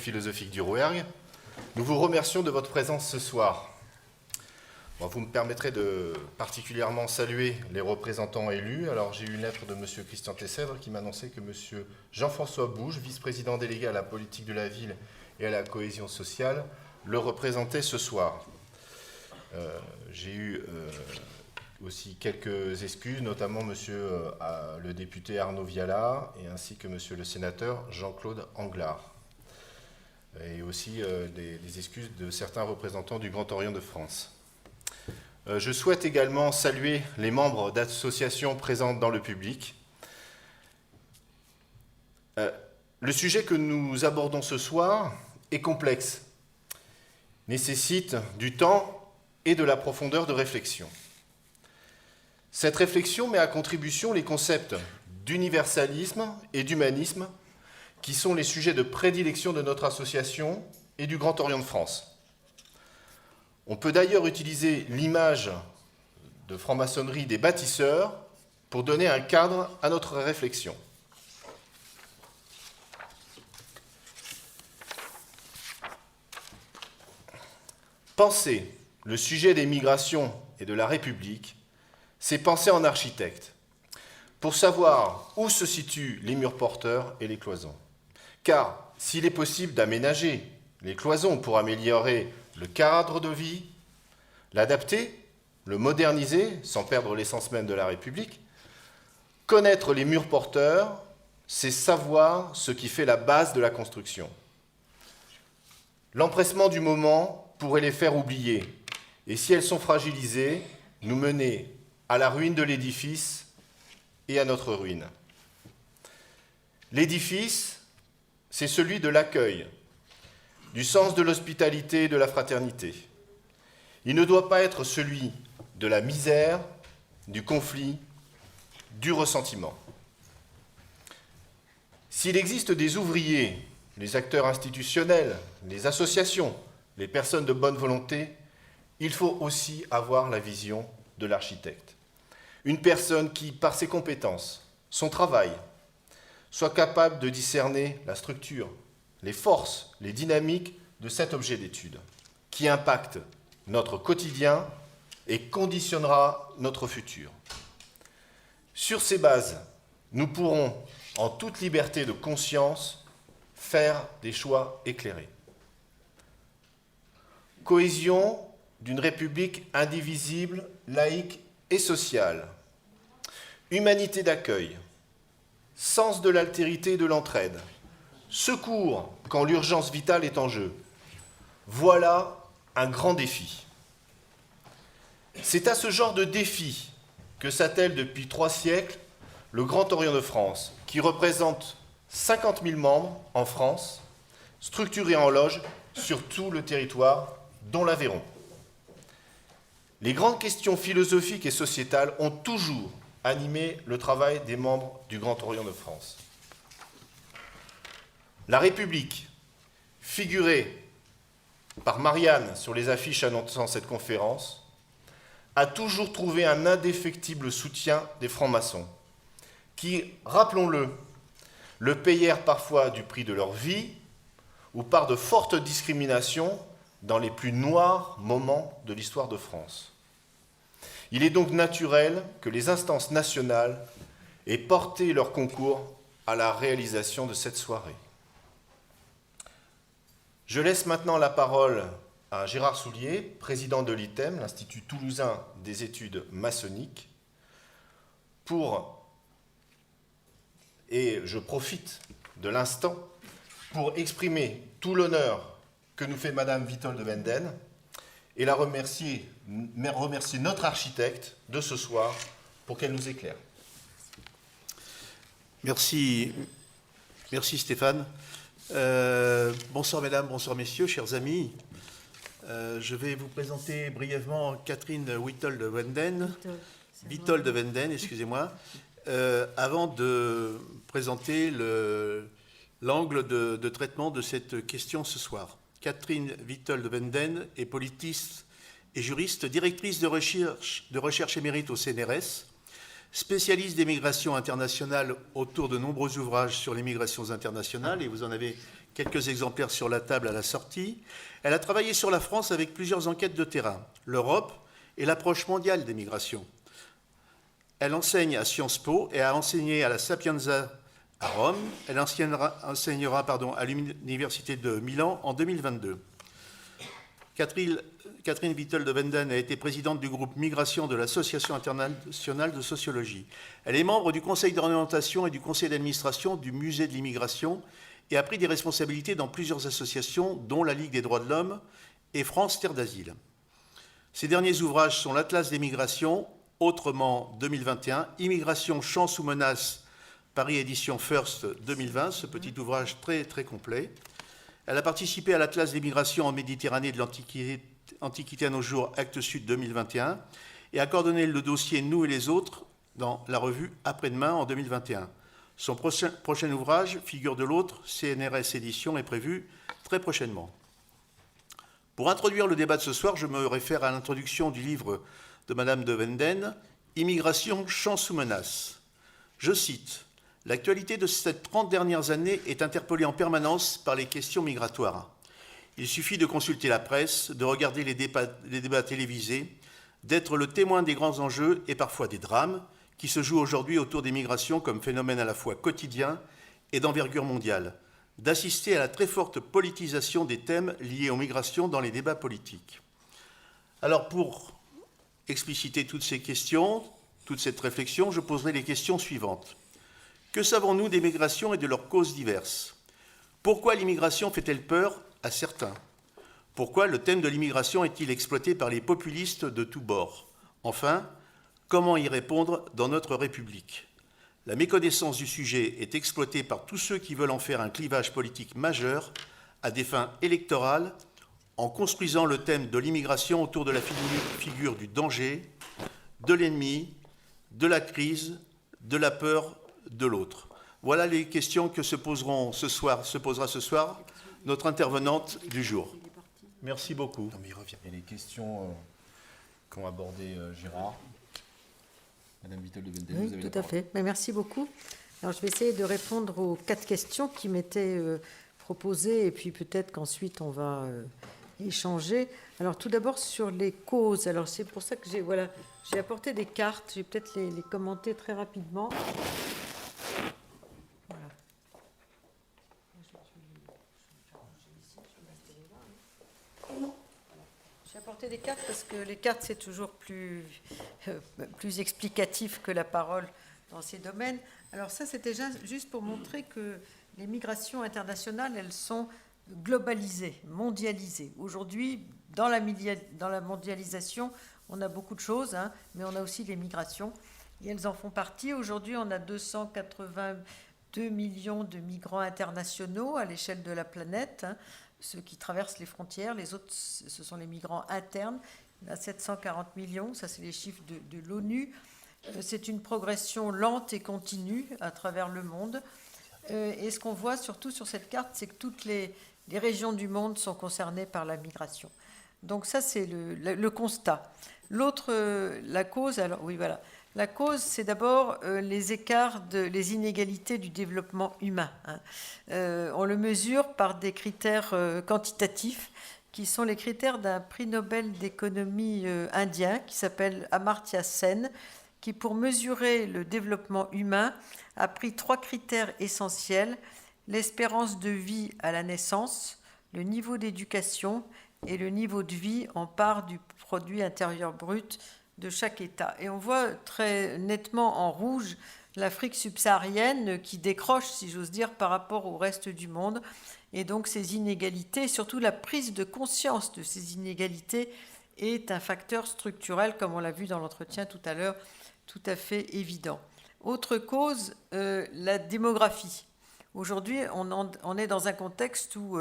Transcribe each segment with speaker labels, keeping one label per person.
Speaker 1: philosophique du Rouergue. Nous vous remercions de votre présence ce soir. Bon, vous me permettrez de particulièrement saluer les représentants élus. Alors, j'ai eu une lettre de M. Christian Tessèdre qui m'annonçait que M. Jean-François Bouge, vice-président délégué à la politique de la ville et à la cohésion sociale, le représentait ce soir. J'ai eu aussi quelques excuses, notamment le député Arnaud Viala et ainsi que monsieur le sénateur Jean-Claude Anglard. Et aussi des excuses de certains représentants du Grand Orient de France. Je souhaite également saluer les membres d'associations présentes dans le public. Le sujet que nous abordons ce soir est complexe, nécessite du temps et de la profondeur de réflexion. Cette réflexion met à contribution les concepts d'universalisme et d'humanisme qui sont les sujets de prédilection de notre association et du Grand Orient de France. On peut d'ailleurs utiliser l'image de franc-maçonnerie des bâtisseurs pour donner un cadre à notre réflexion. Penser le sujet des migrations et de la République, c'est penser en architecte, pour savoir où se situent les murs porteurs et les cloisons. Car s'il est possible d'aménager les cloisons pour améliorer le cadre de vie, l'adapter, le moderniser, sans perdre l'essence même de la République, connaître les murs porteurs, c'est savoir ce qui fait la base de la construction. L'empressement du moment pourrait les faire oublier, et si elles sont fragilisées, nous mener à la ruine de l'édifice et à notre ruine. L'édifice, c'est celui de l'accueil, du sens de l'hospitalité et de la fraternité. Il ne doit pas être celui de la misère, du conflit, du ressentiment. S'il existe des ouvriers, les acteurs institutionnels, les associations, les personnes de bonne volonté, il faut aussi avoir la vision de l'architecte. Une personne qui, par ses compétences, son travail, soit capable de discerner la structure, les forces, les dynamiques de cet objet d'étude, qui impacte notre quotidien et conditionnera notre futur. Sur ces bases, nous pourrons, en toute liberté de conscience, faire des choix éclairés. Cohésion d'une République indivisible, laïque et sociale. Humanité d'accueil. Sens de l'altérité et de l'entraide. Secours quand l'urgence vitale est en jeu. Voilà un grand défi. C'est à ce genre de défi que s'attelle depuis 3 siècles le Grand Orient de France, qui représente 50 000 membres en France, structurés en loges sur tout le territoire, dont l'Aveyron. Les grandes questions philosophiques et sociétales ont toujours animé le travail des membres du Grand Orient de France. La République, figurée par Marianne sur les affiches annonçant cette conférence, a toujours trouvé un indéfectible soutien des francs-maçons, qui, rappelons-le, le payèrent parfois du prix de leur vie ou par de fortes discriminations dans les plus noirs moments de l'histoire de France. Il est donc naturel que les instances nationales aient porté leur concours à la réalisation de cette soirée. Je laisse maintenant la parole à Gérard Soulier, président de l'ITEM, l'Institut toulousain des études maçonniques, et je profite de l'instant pour exprimer tout l'honneur que nous fait Madame Witold de Wenden et remercier notre architecte de ce soir pour qu'elle nous éclaire.
Speaker 2: Merci Stéphane. Bonsoir mesdames, bonsoir messieurs, chers amis. Je vais vous présenter brièvement Catherine Witold de Wenden, excusez-moi, avant de présenter l'angle de traitement de cette question ce soir. Catherine Witold de Wenden est politiste et juriste, directrice de recherche émérite au CNRS, spécialiste des migrations internationales autour de nombreux ouvrages sur les migrations internationales, et vous en avez quelques exemplaires sur la table à la sortie. Elle a travaillé sur la France avec plusieurs enquêtes de terrain, l'Europe et l'approche mondiale des migrations. Elle enseigne à Sciences Po et a enseigné à la Sapienza à Rome. Elle enseignera à l'Université de Milan en 2022. Catherine Vittel de Wenden a été présidente du groupe Migration de l'Association internationale de sociologie. Elle est membre du conseil d'orientation et du conseil d'administration du musée de l'immigration et a pris des responsabilités dans plusieurs associations, dont la Ligue des droits de l'homme et France Terre d'Asile. Ses derniers ouvrages sont l'Atlas des migrations, autrement 2021, Immigration, chance ou menace, Paris édition First 2020, ce petit ouvrage très, très complet. Elle a participé à l'Atlas des migrations en Méditerranée de l'Antiquité à nos jours, Actes Sud 2021, et a coordonné le dossier Nous et les autres dans la revue Après-demain en 2021. Son prochain ouvrage, Figure de l'autre, CNRS édition, est prévu très prochainement. Pour introduire le débat de ce soir, je me réfère à l'introduction du livre de Madame de Wenden, Immigration, chance ou menace. Je cite, « L'actualité de ces 30 dernières années est interpellée en permanence par les questions migratoires. Il suffit de consulter la presse, de regarder les débats télévisés, d'être le témoin des grands enjeux et parfois des drames qui se jouent aujourd'hui autour des migrations comme phénomène à la fois quotidien et d'envergure mondiale, d'assister à la très forte politisation des thèmes liés aux migrations dans les débats politiques. » Alors pour expliciter toutes ces questions, toute cette réflexion, je poserai les questions suivantes. Que savons-nous des migrations et de leurs causes diverses? Pourquoi l'immigration fait-elle peur à certains? Pourquoi le thème de l'immigration est-il exploité par les populistes de tous bords? Enfin, comment y répondre dans notre République? La méconnaissance du sujet est exploitée par tous ceux qui veulent en faire un clivage politique majeur à des fins électorales en construisant le thème de l'immigration autour de la figure du danger, de l'ennemi, de la crise, de la peur de l'autre. Voilà les questions que se posera ce soir notre intervenante du jour. Merci beaucoup.
Speaker 1: Non, mais il revient. Et les questions qu'ont abordé Gérard. Madame Vittel de Wenden,
Speaker 3: oui,
Speaker 1: vous avez la
Speaker 3: tout à
Speaker 1: parole.
Speaker 3: fait. Mais merci beaucoup. Alors, je vais essayer de répondre aux 4 questions qui m'étaient proposées et puis peut-être qu'ensuite on va échanger. Alors, tout d'abord sur les causes. Alors, c'est pour ça que j'ai apporté des cartes. Je vais peut-être les commenter très rapidement. Voilà. J'ai apporté des cartes parce que les cartes, c'est toujours plus explicatif que la parole dans ces domaines. Alors ça, c'était juste pour montrer que les migrations internationales, elles sont globalisées, mondialisées. Aujourd'hui, dans la mondialisation, on a beaucoup de choses, hein, mais on a aussi les migrations, et elles en font partie. Aujourd'hui, on a 282 millions de migrants internationaux à l'échelle de la planète, hein, ceux qui traversent les frontières. Les autres, ce sont les migrants internes. Il y en a 740 millions, ça c'est les chiffres de l'ONU. C'est une progression lente et continue à travers le monde. Et ce qu'on voit surtout sur cette carte, c'est que toutes les régions du monde sont concernées par la migration. Donc ça, c'est le constat. L'autre, la cause, alors oui, voilà. La cause, c'est d'abord les écarts, les inégalités du développement humain. Hein. On le mesure par des critères quantitatifs, qui sont les critères d'un prix Nobel d'économie indien, qui s'appelle Amartya Sen, qui, pour mesurer le développement humain, a pris 3 critères essentiels: l'espérance de vie à la naissance, le niveau d'éducation et le niveau de vie en part du produit intérieur brut de chaque État. Et on voit très nettement en rouge l'Afrique subsaharienne qui décroche, si j'ose dire, par rapport au reste du monde. Et donc ces inégalités, surtout la prise de conscience de ces inégalités, est un facteur structurel, comme on l'a vu dans l'entretien tout à l'heure, tout à fait évident. Autre cause, la démographie. Aujourd'hui, on est dans un contexte où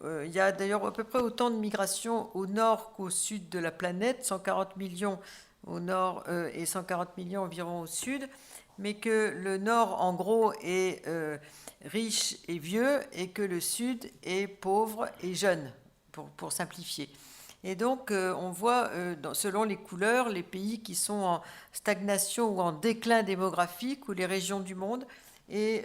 Speaker 3: il y a d'ailleurs à peu près autant de migrations au nord qu'au sud de la planète, 140 millions au nord et 140 millions environ au sud, mais que le nord, en gros, est riche et vieux et que le sud est pauvre et jeune, pour simplifier. Et donc, on voit, selon les couleurs, les pays qui sont en stagnation ou en déclin démographique, ou les régions du monde, et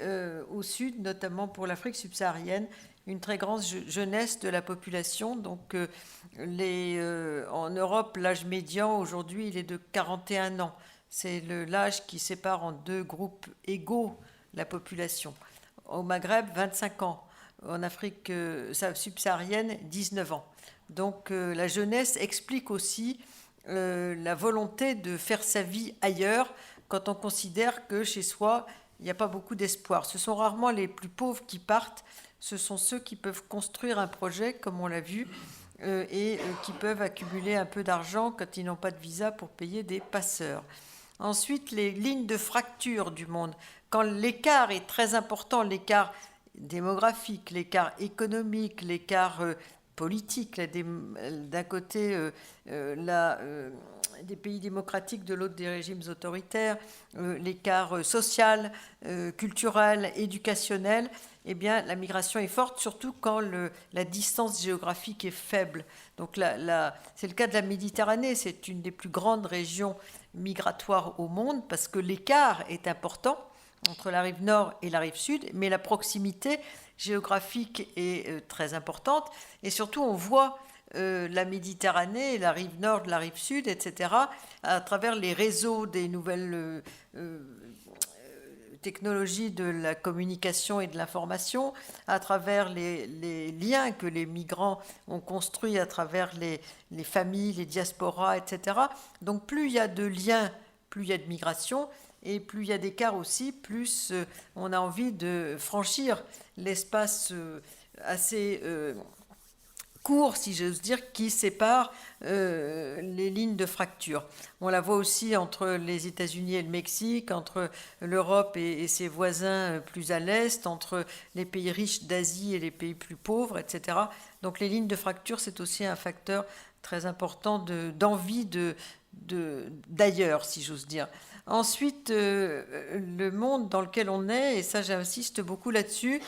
Speaker 3: au sud, notamment pour l'Afrique subsaharienne, une très grande jeunesse de la population. Donc, en Europe, l'âge médian aujourd'hui, il est de 41 ans. C'est l'âge qui sépare en deux groupes égaux la population. Au Maghreb, 25 ans. En Afrique subsaharienne, 19 ans. Donc, la jeunesse explique aussi la volonté de faire sa vie ailleurs quand on considère que chez soi, il n'y a pas beaucoup d'espoir. Ce sont rarement les plus pauvres qui partent, ce sont ceux qui peuvent construire un projet, comme on l'a vu, et qui peuvent accumuler un peu d'argent quand ils n'ont pas de visa pour payer des passeurs. Ensuite, les lignes de fracture du monde. Quand l'écart est très important, l'écart démographique, l'écart économique, l'écart politique, d'un côté des pays démocratiques, de l'autre des régimes autoritaires, l'écart social, culturel, éducationnel, eh bien, la migration est forte, surtout quand la distance géographique est faible. Donc, c'est le cas de la Méditerranée, c'est une des plus grandes régions migratoires au monde parce que l'écart est important entre la rive nord et la rive sud, mais la proximité géographique est très importante. Et surtout, on voit la Méditerranée, la rive nord, la rive sud, etc., à travers les réseaux des nouvelles technologies de la communication et de l'information, à travers les liens que les migrants ont construits à travers les familles, les diasporas, etc. Donc plus il y a de liens, plus il y a de migration, et plus il y a d'écart aussi, plus on a envie de franchir l'espace assez court, si j'ose dire, qui sépare les lignes de fracture. On la voit aussi entre les États-Unis et le Mexique, entre l'Europe et ses voisins plus à l'est, entre les pays riches d'Asie et les pays plus pauvres, etc. Donc les lignes de fracture, c'est aussi un facteur très important d'envie d'ailleurs, si j'ose dire. Ensuite, le monde dans lequel on est, et ça j'insiste beaucoup là-dessus,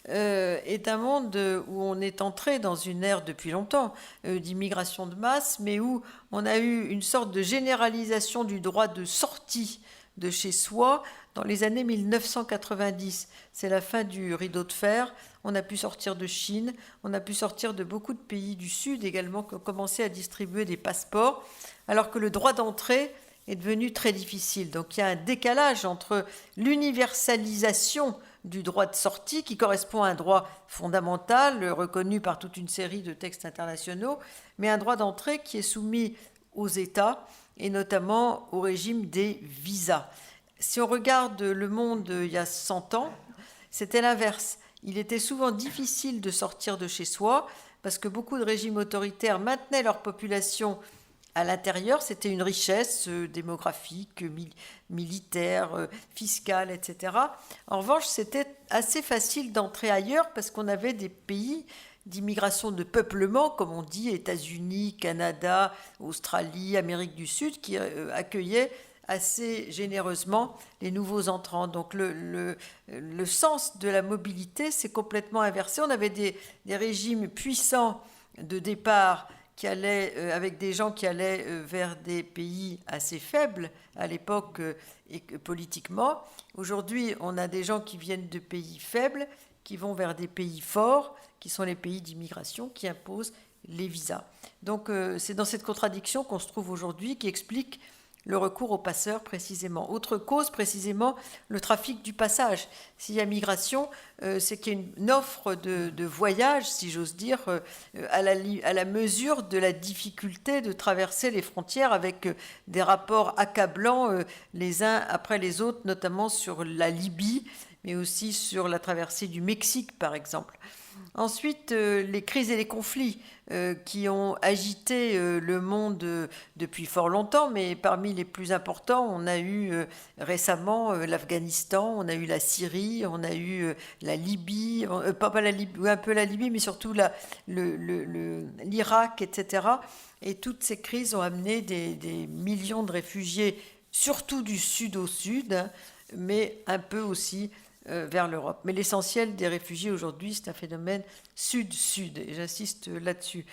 Speaker 3: est un monde où on est entré dans une ère depuis longtemps d'immigration de masse, mais où on a eu une sorte de généralisation du droit de sortie de chez soi dans les années 1990. C'est la fin du rideau de fer. On a pu sortir de Chine, on a pu sortir de beaucoup de pays du Sud également qui ont commencé à distribuer des passeports, alors que le droit d'entrée est devenu très difficile. Donc il y a un décalage entre l'universalisation du droit de sortie, qui correspond à un droit fondamental, reconnu par toute une série de textes internationaux, mais un droit d'entrée qui est soumis aux États, et notamment au régime des visas. Si on regarde le monde il y a 100 ans, c'était l'inverse. Il était souvent difficile de sortir de chez soi, parce que beaucoup de régimes autoritaires maintenaient leur population à l'intérieur. C'était une richesse démographique, militaire, fiscale, etc. En revanche, c'était assez facile d'entrer ailleurs parce qu'on avait des pays d'immigration de peuplement, comme on dit, États-Unis, Canada, Australie, Amérique du Sud, qui accueillaient assez généreusement les nouveaux entrants. Donc le sens de la mobilité s'est complètement inversé. On avait des régimes puissants de départ qui allaient, avec des gens qui allaient vers des pays assez faibles à l'époque politiquement. Aujourd'hui, on a des gens qui viennent de pays faibles, qui vont vers des pays forts, qui sont les pays d'immigration, qui imposent les visas. Donc c'est dans cette contradiction qu'on se trouve aujourd'hui, qui explique le recours aux passeurs précisément. Autre cause précisément, le trafic du passage. S'il y a migration, c'est qu'il y a une offre de voyage, si j'ose dire, à la mesure de la difficulté de traverser les frontières avec des rapports accablants les uns après les autres, notamment sur la Libye, mais aussi sur la traversée du Mexique, par exemple. Ensuite, les crises et les conflits qui ont agité le monde depuis fort longtemps, mais parmi les plus importants, on a eu récemment l'Afghanistan, on a eu la Syrie, on a eu la Libye, pas la Libye, un peu la Libye, mais surtout l'Irak, etc. Et toutes ces crises ont amené des millions de réfugiés, surtout du sud au sud, hein, mais un peu aussi vers l'Europe. Mais l'essentiel des réfugiés aujourd'hui, c'est un phénomène sud-sud, et j'insiste là-dessus.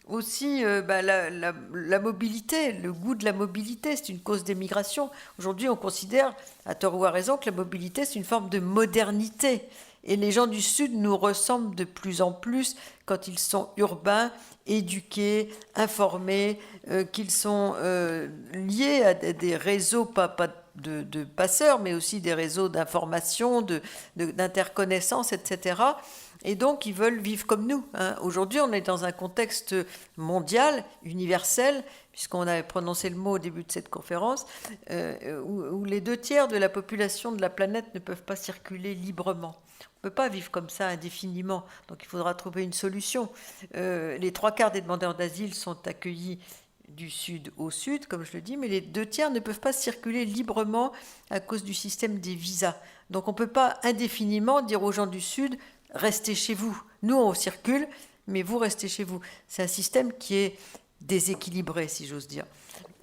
Speaker 3: Aussi, la mobilité, le goût de la mobilité, c'est une cause d'émigration. Aujourd'hui, on considère, à tort ou à raison, que la mobilité, c'est une forme de modernité. Et les gens du Sud nous ressemblent de plus en plus quand ils sont urbains, éduqués, informés, qu'ils sont liés à des réseaux, pas de passeurs, mais aussi des réseaux d'information, d'interconnaissance, etc. Et donc, ils veulent vivre comme nous. Aujourd'hui, on est dans un contexte mondial, universel, puisqu'on avait prononcé le mot au début de cette conférence, où les 2/3 de la population de la planète ne peuvent pas circuler librement. On ne peut pas vivre comme ça indéfiniment, donc il faudra trouver une solution. Les 3/4 des demandeurs d'asile sont accueillis du sud au sud, comme je le dis, mais les 2/3 ne peuvent pas circuler librement à cause du système des visas. Donc on ne peut pas indéfiniment dire aux gens du sud, restez chez vous. Nous, on circule, mais vous restez chez vous. C'est un système qui est déséquilibré, si j'ose dire.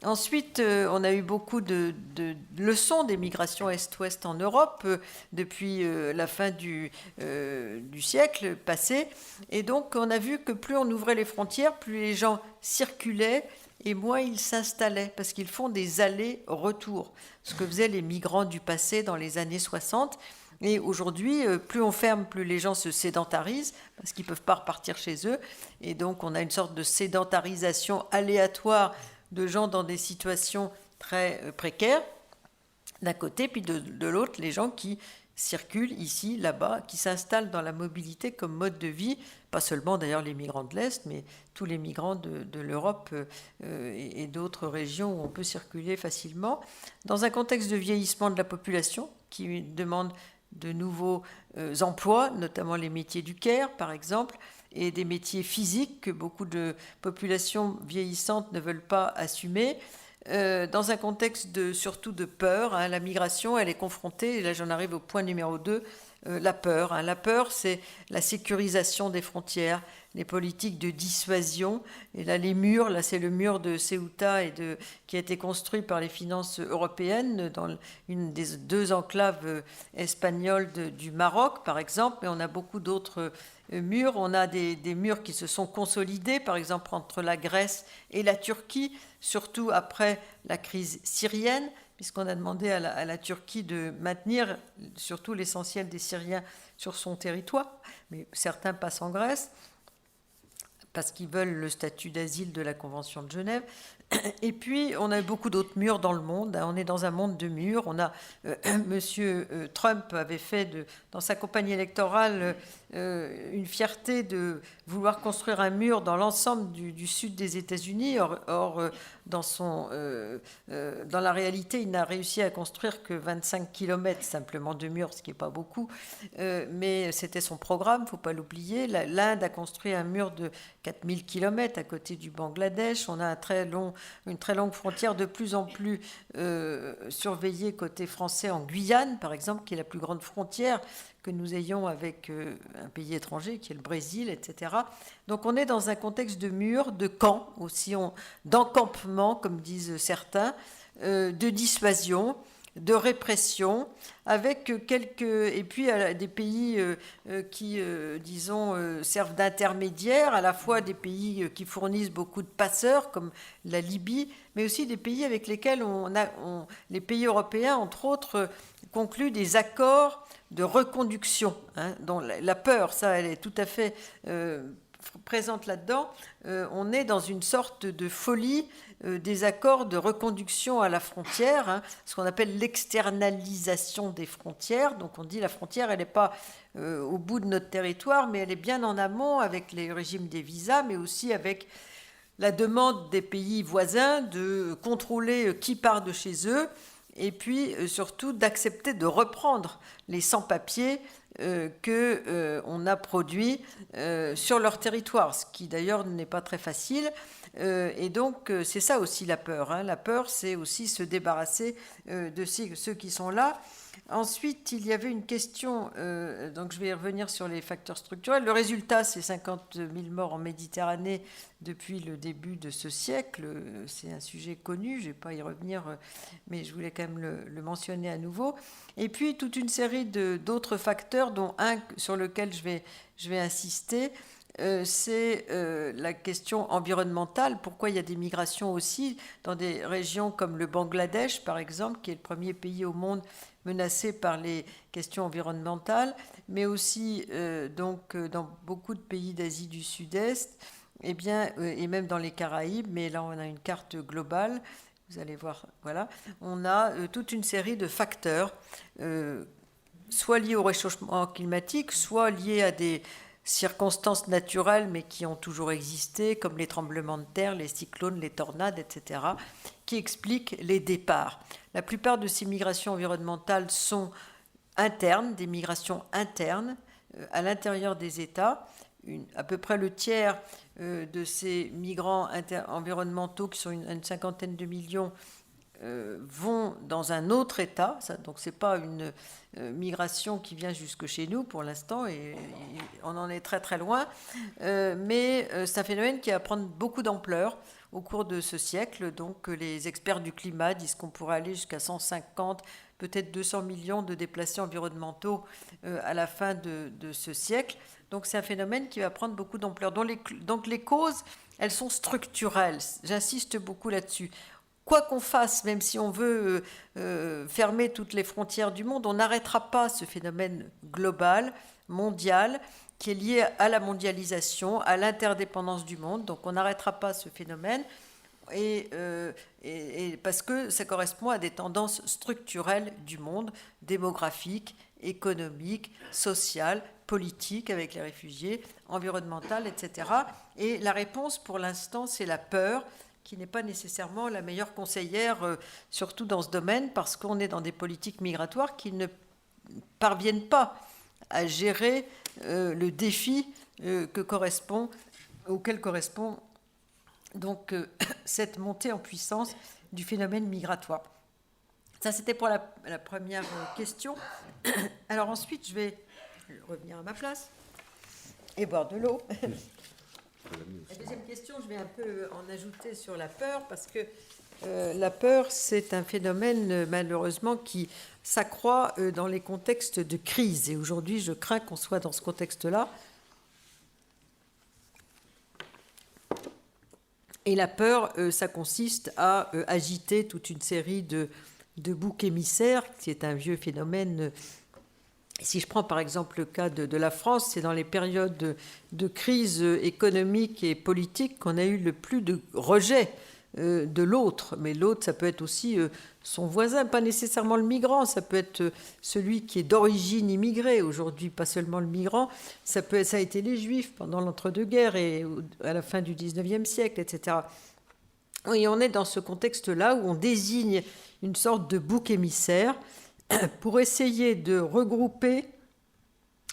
Speaker 3: Ensuite, on a eu beaucoup de leçons des migrations Est-Ouest en Europe depuis la fin du siècle passé. Et donc, on a vu que plus on ouvrait les frontières, plus les gens circulaient et moins ils s'installaient, parce qu'ils font des allers-retours. Ce que faisaient les migrants du passé dans les années 60. Et aujourd'hui, plus on ferme, plus les gens se sédentarisent, parce qu'ils ne peuvent pas repartir chez eux. Et donc, on a une sorte de sédentarisation aléatoire de gens dans des situations très précaires, d'un côté, puis de l'autre, les gens qui circulent ici, là-bas, qui s'installent dans la mobilité comme mode de vie, pas seulement d'ailleurs les migrants de l'Est, mais tous les migrants de l'Europe et d'autres régions où on peut circuler facilement, dans un contexte de vieillissement de la population qui demande de nouveaux emplois, notamment les métiers du care, par exemple, et des métiers physiques que beaucoup de populations vieillissantes ne veulent pas assumer. Dans un contexte surtout de peur, la migration, elle est confrontée, et là j'en arrive au point numéro 2, la peur. La peur, c'est la sécurisation des frontières, les politiques de dissuasion. Et là, les murs, là c'est le mur de Ceuta qui a été construit par les finances européennes dans une des 2 enclaves espagnoles du Maroc, par exemple. Mais on a beaucoup d'autres murs. On a des murs qui se sont consolidés, par exemple entre la Grèce et la Turquie, surtout après la crise syrienne, puisqu'on a demandé à la Turquie de maintenir surtout l'essentiel des Syriens sur son territoire, mais certains passent en Grèce, parce qu'ils veulent le statut d'asile de la Convention de Genève. Et puis, on a beaucoup d'autres murs dans le monde. On est dans un monde de murs. On a Monsieur Trump avait fait dans sa campagne électorale une fierté de vouloir construire un mur dans l'ensemble du sud des États-Unis. Or dans la réalité, il n'a réussi à construire que 25 km simplement de murs, ce qui n'est pas beaucoup. Mais c'était son programme, il ne faut pas l'oublier. L'Inde a construit un mur de 4000 km à côté du Bangladesh. On a une très longue frontière de plus en plus surveillée côté français en Guyane, par exemple, qui est la plus grande frontière que nous ayons avec un pays étranger, qui est le Brésil, etc. Donc on est dans un contexte de murs, de camps aussi, d'encampement, comme disent certains, de dissuasion, de répression, avec et puis des pays qui, disons, servent d'intermédiaires, à la fois des pays qui fournissent beaucoup de passeurs, comme la Libye, mais aussi des pays avec lesquels les pays européens, entre autres, concluent des accords de reconduction, dont la peur, ça, elle est tout à fait présente là-dedans. On est dans une sorte de folie des accords de reconduction à la frontière, ce qu'on appelle l'externalisation des frontières. Donc on dit la frontière, elle n'est pas au bout de notre territoire, mais elle est bien en amont avec les régimes des visas, mais aussi avec la demande des pays voisins de contrôler qui part de chez eux, et puis surtout d'accepter de reprendre les sans-papiers qu'on a produits sur leur territoire, ce qui d'ailleurs n'est pas très facile. Et donc c'est ça aussi la peur. La peur, c'est aussi se débarrasser de ceux qui sont là. Ensuite, il y avait une question, donc je vais y revenir sur les facteurs structurels. Le résultat, c'est 50 000 morts en Méditerranée depuis le début de ce siècle. C'est un sujet connu, je ne vais pas y revenir, mais je voulais quand même le mentionner à nouveau. Et puis, toute une série d'autres facteurs, dont un sur lequel je vais insister, c'est la question environnementale. Pourquoi il y a des migrations aussi dans des régions comme le Bangladesh, par exemple, qui est le premier pays au monde menacé par les questions environnementales, mais aussi dans beaucoup de pays d'Asie du Sud-Est, et même dans les Caraïbes, mais là on a une carte globale, vous allez voir, voilà, on a toute une série de facteurs, soit liés au réchauffement climatique, soit liés à des circonstances naturelles, mais qui ont toujours existé, comme les tremblements de terre, les cyclones, les tornades, etc., qui expliquent les départs. La plupart de ces migrations environnementales sont internes, des migrations internes, à l'intérieur des États. À peu près le tiers de ces migrants environnementaux, qui sont une cinquantaine de millions, vont dans un autre État. Donc ce n'est pas une migration qui vient jusque chez nous pour l'instant, et on en est très très loin, mais c'est un phénomène qui va prendre beaucoup d'ampleur au cours de ce siècle. Donc les experts du climat disent qu'on pourrait aller jusqu'à 150, peut-être 200 millions de déplacés environnementaux à la fin de ce siècle. Donc c'est un phénomène qui va prendre beaucoup d'ampleur. Donc les causes, elles sont structurelles. J'insiste beaucoup là-dessus. Quoi qu'on fasse, même si on veut fermer toutes les frontières du monde, on n'arrêtera pas ce phénomène global, mondial, qui est lié à la mondialisation, à l'interdépendance du monde. Donc on n'arrêtera pas ce phénomène, et parce que ça correspond à des tendances structurelles du monde, démographiques, économiques, sociales, politiques avec les réfugiés, environnementales, etc. Et la réponse pour l'instant, c'est la peur, qui n'est pas nécessairement la meilleure conseillère, surtout dans ce domaine, parce qu'on est dans des politiques migratoires qui ne parviennent pas à gérer le défi auquel correspond donc cette montée en puissance du phénomène migratoire. Ça, c'était pour la première question. Alors ensuite, je vais revenir à ma place et boire de l'eau. La deuxième question, je vais un peu en ajouter sur la peur, parce que la peur, c'est un phénomène malheureusement qui s'accroît dans les contextes de crise. Et aujourd'hui, je crains qu'on soit dans ce contexte-là. Et la peur, ça consiste à agiter toute une série de boucs émissaires, qui est un vieux phénomène. Si je prends par exemple le cas de la France, c'est dans les périodes de crise économique et politique qu'on a eu le plus de rejet de l'autre. Mais l'autre, ça peut être aussi son voisin, pas nécessairement le migrant, ça peut être celui qui est d'origine immigrée. Aujourd'hui, pas seulement le migrant, ça a été les Juifs pendant l'entre-deux-guerres et à la fin du 19e siècle, etc. Et on est dans ce contexte-là où on désigne une sorte de bouc émissaire pour essayer de regrouper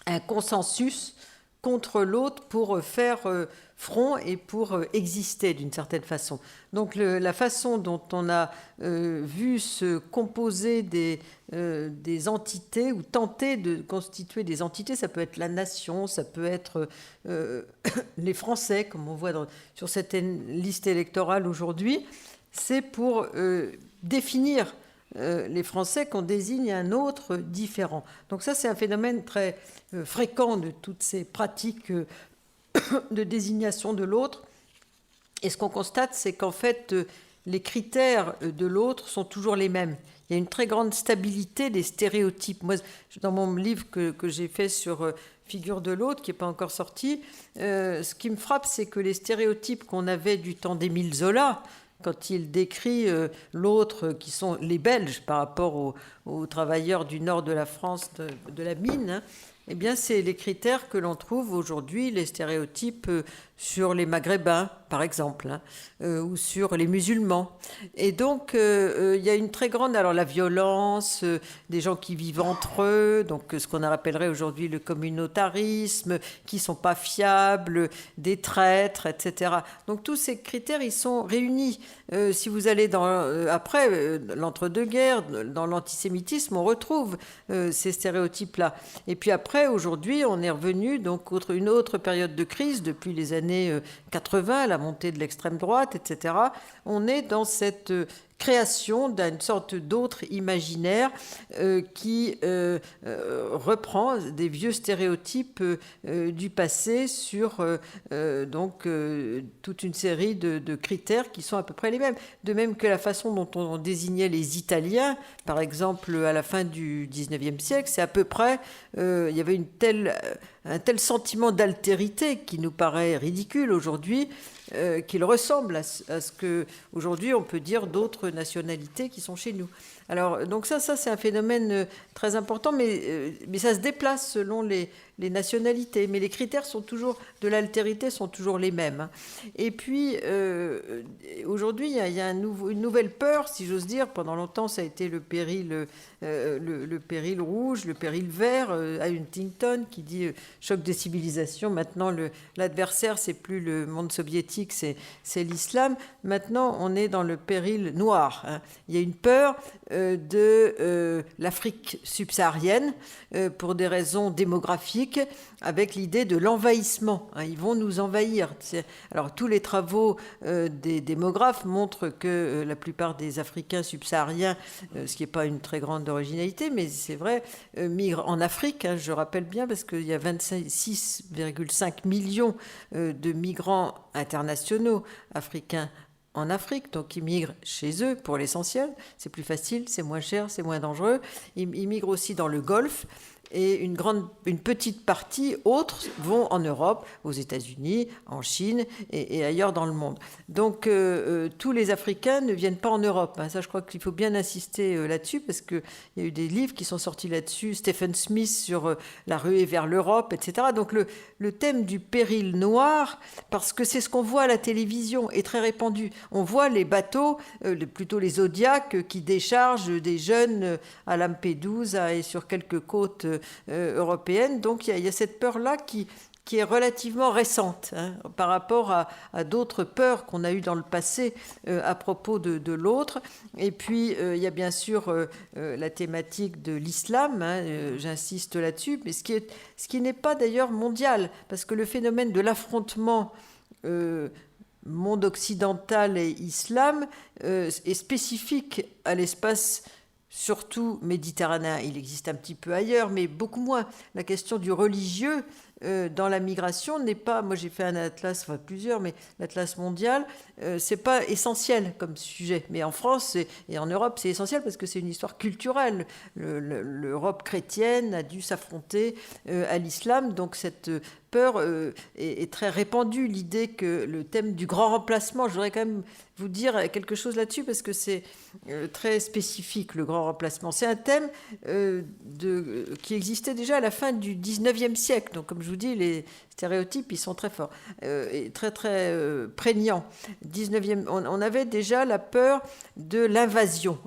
Speaker 3: un consensus contre l'autre pour faire front et pour exister d'une certaine façon. Donc la façon dont on a vu se composer des entités ou tenter de constituer des entités, ça peut être la nation, ça peut être les Français, comme on voit sur cette liste électorale aujourd'hui, c'est pour définir les Français qu'on désigne un autre différent. Donc ça, c'est un phénomène très fréquent de toutes ces pratiques de désignation de l'autre. Et ce qu'on constate, c'est qu'en fait, les critères de l'autre sont toujours les mêmes. Il y a une très grande stabilité des stéréotypes. Moi, dans mon livre que j'ai fait sur Figure de l'autre, qui n'est pas encore sorti, ce qui me frappe, c'est que les stéréotypes qu'on avait du temps d'Émile Zola, quand il décrit l'autre, qui sont les Belges par rapport aux travailleurs du nord de la France de la mine, hein, eh bien, c'est les critères que l'on trouve aujourd'hui, les stéréotypes sur les Maghrébins, par exemple, hein, ou sur les musulmans. Et donc, il y a une très grande... Alors, la violence, des gens qui vivent entre eux, donc ce qu'on appellerait aujourd'hui le communautarisme, qui ne sont pas fiables, des traîtres, etc. Donc, tous ces critères, ils sont réunis. Si vous allez après l'entre-deux-guerres, dans l'antisémitisme, on retrouve ces stéréotypes-là. Et puis après, aujourd'hui, on est revenu donc une autre période de crise depuis les années 80, la montée de l'extrême droite, etc. On est dans cette création d'une sorte d'autre imaginaire qui reprend des vieux stéréotypes du passé sur toute une série de critères qui sont à peu près les mêmes. De même que la façon dont on désignait les Italiens, par exemple à la fin du XIXe siècle, c'est à peu près, il y avait un tel sentiment d'altérité qui nous paraît ridicule aujourd'hui, qu'il ressemble à ce que aujourd'hui on peut dire d'autres nationalités qui sont chez nous. Alors, donc ça c'est un phénomène très important, mais ça se déplace selon les nationalités. Mais les critères de l'altérité sont toujours les mêmes. Et puis, aujourd'hui, il y a une nouvelle peur, si j'ose dire. Pendant longtemps, ça a été le péril rouge, le péril vert, à Huntington, qui dit choc des civilisations. Maintenant, l'adversaire, c'est plus le monde soviétique, c'est l'islam. Maintenant, on est dans le péril noir. Il y a une peur de l'Afrique subsaharienne pour des raisons démographiques, avec l'idée de l'envahissement. Ils vont nous envahir. Alors, tous les travaux des démographes montrent que la plupart des Africains subsahariens, ce qui n'est pas une très grande originalité, mais c'est vrai, migrent en Afrique. Je rappelle bien, parce qu'il y a 26,5 millions de migrants internationaux africains en Afrique, donc ils migrent chez eux pour l'essentiel. C'est plus facile, c'est moins cher, c'est moins dangereux. Ils migrent aussi dans le Golfe. Et une petite partie autres vont en Europe, aux États-Unis, en Chine et ailleurs dans le monde. Donc tous les Africains ne viennent pas en Europe. Ça, je crois qu'il faut bien insister là-dessus, parce qu'il y a eu des livres qui sont sortis là-dessus, Stephen Smith sur la ruée vers l'Europe, etc. Donc le thème du péril noir, parce que c'est ce qu'on voit à la télévision, est très répandu. On voit les bateaux, plutôt les Zodiacs, qui déchargent des jeunes à Lampedusa et sur quelques côtes européenne. Donc il y a cette peur-là qui est relativement récente par rapport à d'autres peurs qu'on a eues dans le passé à propos de l'autre. Et puis il y a bien sûr la thématique de l'islam, j'insiste là-dessus, mais ce qui n'est pas d'ailleurs mondial, parce que le phénomène de l'affrontement monde occidental et islam est spécifique à l'espace surtout méditerranéen. Il existe un petit peu ailleurs, mais beaucoup moins. La question du religieux dans la migration n'est pas... Moi, j'ai fait un atlas, enfin plusieurs, mais l'atlas mondial, c'est pas essentiel comme sujet. Mais en France et en Europe, c'est essentiel parce que c'est une histoire culturelle. L'Europe chrétienne a dû s'affronter à l'islam, donc cette peur est très répandue. L'idée que le thème du grand remplacement, je voudrais quand même vous dire quelque chose là-dessus, parce que c'est très spécifique, le grand remplacement. C'est un thème qui existait déjà à la fin du 19e siècle. Donc, comme je vous dis, les stéréotypes, ils sont très forts et très, très prégnants. 19e, on avait déjà la peur de l'invasion.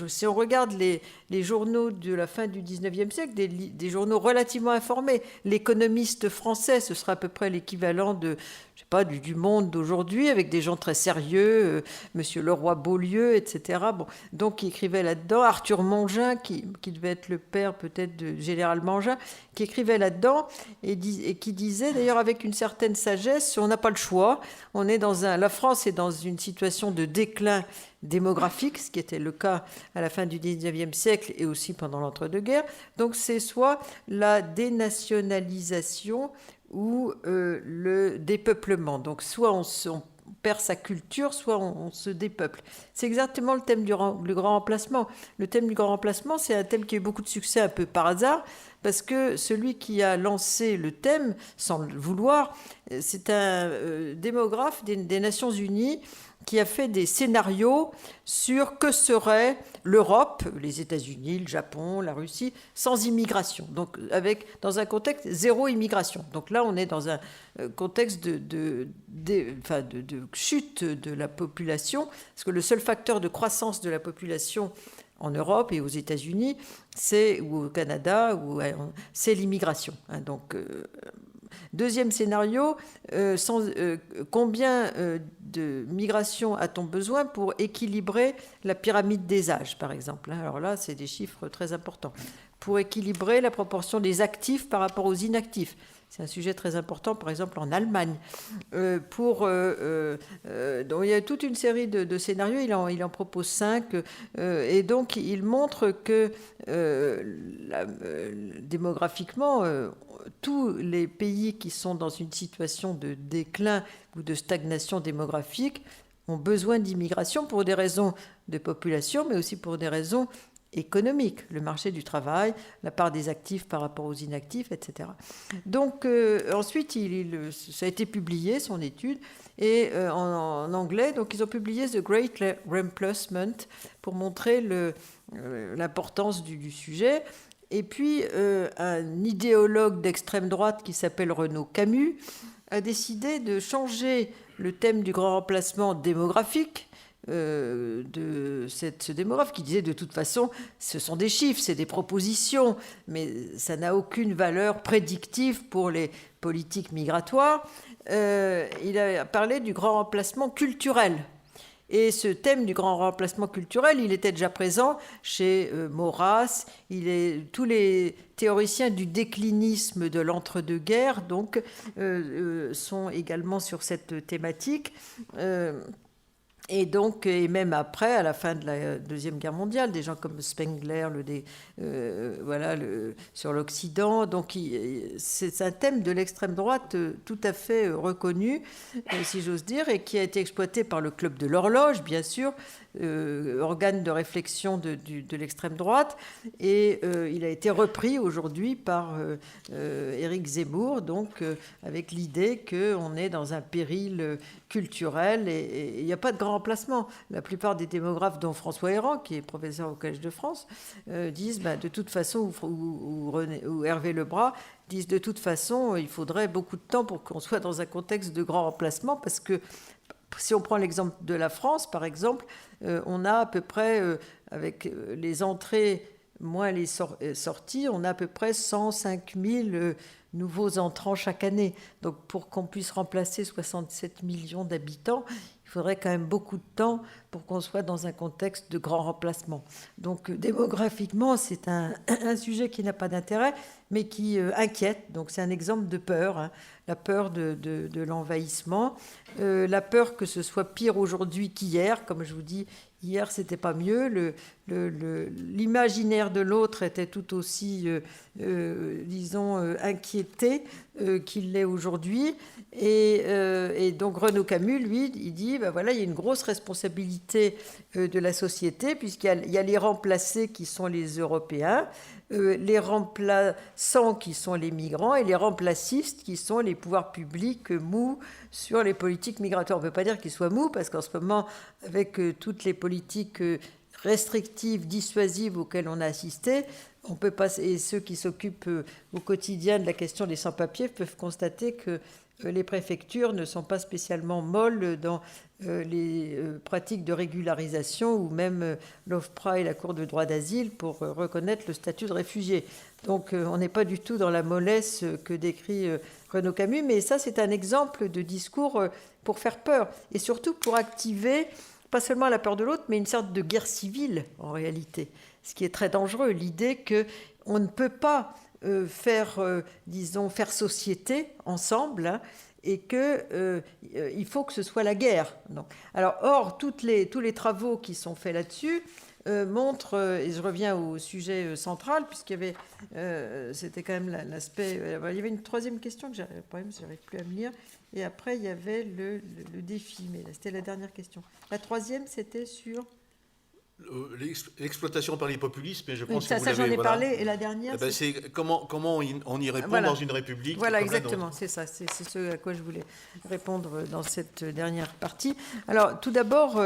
Speaker 3: Si on regarde les journaux de la fin du 19e siècle, des journaux relativement informés, l'Économiste français, ce sera à peu près l'équivalent de... je sais pas, du Monde d'aujourd'hui, avec des gens très sérieux, Monsieur Leroy-Beaulieu, etc. Bon, donc, il écrivait là-dedans, Arthur Mongin, qui devait être le père peut-être de Général Mangin, qui écrivait là-dedans et qui disait, d'ailleurs avec une certaine sagesse, on n'a pas le choix, la France est dans une situation de déclin démographique, ce qui était le cas à la fin du 19e siècle et aussi pendant l'entre-deux-guerres. Donc, c'est soit la dénationalisation ou le dépeuplement. Donc, soit on perd sa culture, soit on se dépeuple. C'est exactement le thème du grand remplacement. Le thème du grand remplacement, c'est un thème qui a eu beaucoup de succès un peu par hasard, parce que celui qui a lancé le thème, sans le vouloir, c'est un démographe des Nations Unies qui a fait des scénarios sur que serait l'Europe, les États-Unis, le Japon, la Russie, sans immigration. Donc, dans un contexte zéro immigration. Donc là, on est dans un contexte de chute de la population, parce que le seul facteur de croissance de la population en Europe et aux États-Unis, ou au Canada, c'est l'immigration. Donc, Deuxième scénario, combien de migration a-t-on besoin pour équilibrer la pyramide des âges, par exemple? Alors là, c'est des chiffres très importants. Pour équilibrer la proportion des actifs par rapport aux inactifs. C'est un sujet très important, par exemple, en Allemagne. Donc, il y a toute une série de scénarios, il en propose 5, et donc il montre que démographiquement, tous les pays qui sont dans une situation de déclin ou de stagnation démographique ont besoin d'immigration pour des raisons de population, mais aussi pour des raisons économique, le marché du travail, la part des actifs par rapport aux inactifs, etc. Donc ensuite, ça a été publié, son étude, et en anglais, donc ils ont publié The Great Replacement pour montrer l'importance du sujet. Et puis, un idéologue d'extrême droite qui s'appelle Renaud Camus a décidé de changer le thème du grand remplacement démographique de ce démographe qui disait de toute façon ce sont des chiffres, c'est des propositions, mais ça n'a aucune valeur prédictive pour les politiques migratoires. Il a parlé du grand remplacement culturel. Et ce thème du grand remplacement culturel, il était déjà présent chez Maurras. Tous les théoriciens du déclinisme de l'entre-deux-guerres donc, sont également sur cette thématique. Et donc, et même après, à la fin de la Deuxième Guerre mondiale, des gens comme Spengler, sur l'Occident. Donc, c'est un thème de l'extrême droite tout à fait reconnu, si j'ose dire, et qui a été exploité par le Club de l'Horloge, bien sûr, organe de réflexion de l'extrême droite. Et il a été repris aujourd'hui par Éric Zemmour, donc avec l'idée qu'on est dans un péril culturel et il n'y a pas de grand remplacement. La plupart des démographes, dont François Héran, qui est professeur au Collège de France, disent de toute façon, ou Hervé Lebras, disent de toute façon, il faudrait beaucoup de temps pour qu'on soit dans un contexte de grand remplacement, parce que si on prend l'exemple de la France, par exemple, on a à peu près, avec les entrées moins les sorties, on a à peu près 105 000 nouveaux entrants chaque année. Donc pour qu'on puisse remplacer 67 millions d'habitants, il faudrait quand même beaucoup de temps pour qu'on soit dans un contexte de grand remplacement. Donc démographiquement, c'est un sujet qui n'a pas d'intérêt, mais qui inquiète. Donc c'est un exemple de peur, hein. La peur de l'envahissement, la peur que ce soit pire aujourd'hui qu'hier. Comme je vous dis, hier, c'était pas mieux. L'imaginaire de l'autre était tout aussi, inquiété qu'il l'est aujourd'hui. Et donc Renaud Camus, lui, il dit, il y a une grosse responsabilité de la société, puisqu'il y a les remplacés qui sont les Européens, les remplaçants qui sont les migrants et les remplacistes qui sont les pouvoirs publics mous sur les politiques migratoires. On ne peut pas dire qu'ils soient mous, parce qu'en ce moment, avec toutes les politiques restrictives, dissuasives auxquelles on a assisté, on peut pas, et ceux qui s'occupent au quotidien de la question des sans-papiers peuvent constater que les préfectures ne sont pas spécialement molles dans les pratiques de régularisation, ou même l'OFPRA et la Cour de droit d'asile pour reconnaître le statut de réfugié. Donc on n'est pas du tout dans la mollesse que décrit Renaud Camus, mais ça c'est un exemple de discours pour faire peur, et surtout pour activer pas seulement la peur de l'autre, mais une sorte de guerre civile en réalité, ce qui est très dangereux, l'idée qu'on ne peut pas faire société ensemble, hein, et qu'il faut que ce soit la guerre. Donc, or, tous les travaux qui sont faits là-dessus montrent, et je reviens au sujet central, puisqu'il y avait, c'était quand même l'aspect, il y avait une troisième question que le problème, je n'arrive plus à me lire, et après il y avait le défi, mais c'était la dernière question. La troisième, c'était sur...
Speaker 2: L'exploitation par les populismes, mais je pense
Speaker 3: ça,
Speaker 2: que vous l'avez...
Speaker 3: Ça, j'en ai parlé, et la dernière...
Speaker 2: c'est comment on y répond dans une république.
Speaker 3: Voilà, exactement, c'est ça, c'est ce à quoi je voulais répondre dans cette dernière partie. Alors, tout d'abord,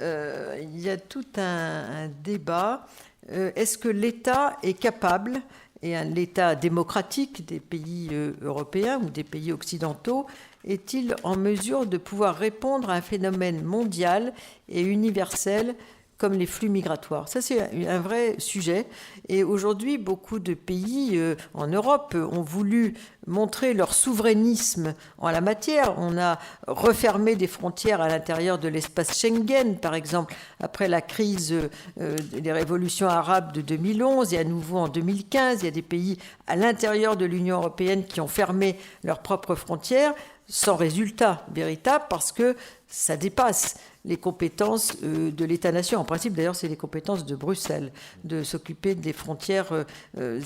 Speaker 3: il y a tout un débat. Est-ce que l'État est capable, et l'État démocratique des pays européens ou des pays occidentaux, est-il en mesure de pouvoir répondre à un phénomène mondial et universel comme les flux migratoires. Ça, c'est un vrai sujet. Et aujourd'hui, beaucoup de pays en Europe ont voulu montrer leur souverainisme en la matière. On a refermé des frontières à l'intérieur de l'espace Schengen, par exemple, après la crise des révolutions arabes de 2011 et à nouveau en 2015. Il y a des pays à l'intérieur de l'Union européenne qui ont fermé leurs propres frontières sans résultat véritable parce que ça dépasse les compétences de l'État-nation. En principe, d'ailleurs, c'est les compétences de Bruxelles de s'occuper des frontières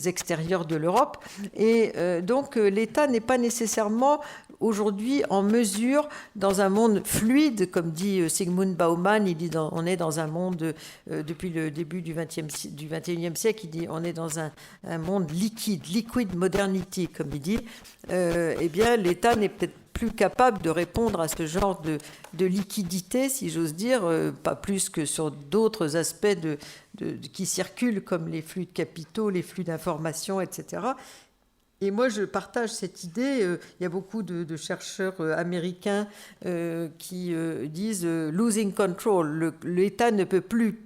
Speaker 3: extérieures de l'Europe. Et donc, l'État n'est pas nécessairement aujourd'hui en mesure, dans un monde fluide, comme dit Zygmunt Bauman, il dit on est dans un monde, depuis le début du XXIe siècle, il dit on est dans un monde liquide, liquid modernity, comme il dit, eh bien, l'État n'est peut-être plus capable de répondre à ce genre de liquidité, si j'ose dire, pas plus que sur d'autres aspects qui circulent, comme les flux de capitaux, les flux d'informations, etc. Et moi, je partage cette idée. Il y a beaucoup de chercheurs américains qui disent « losing control ». L'État ne peut plus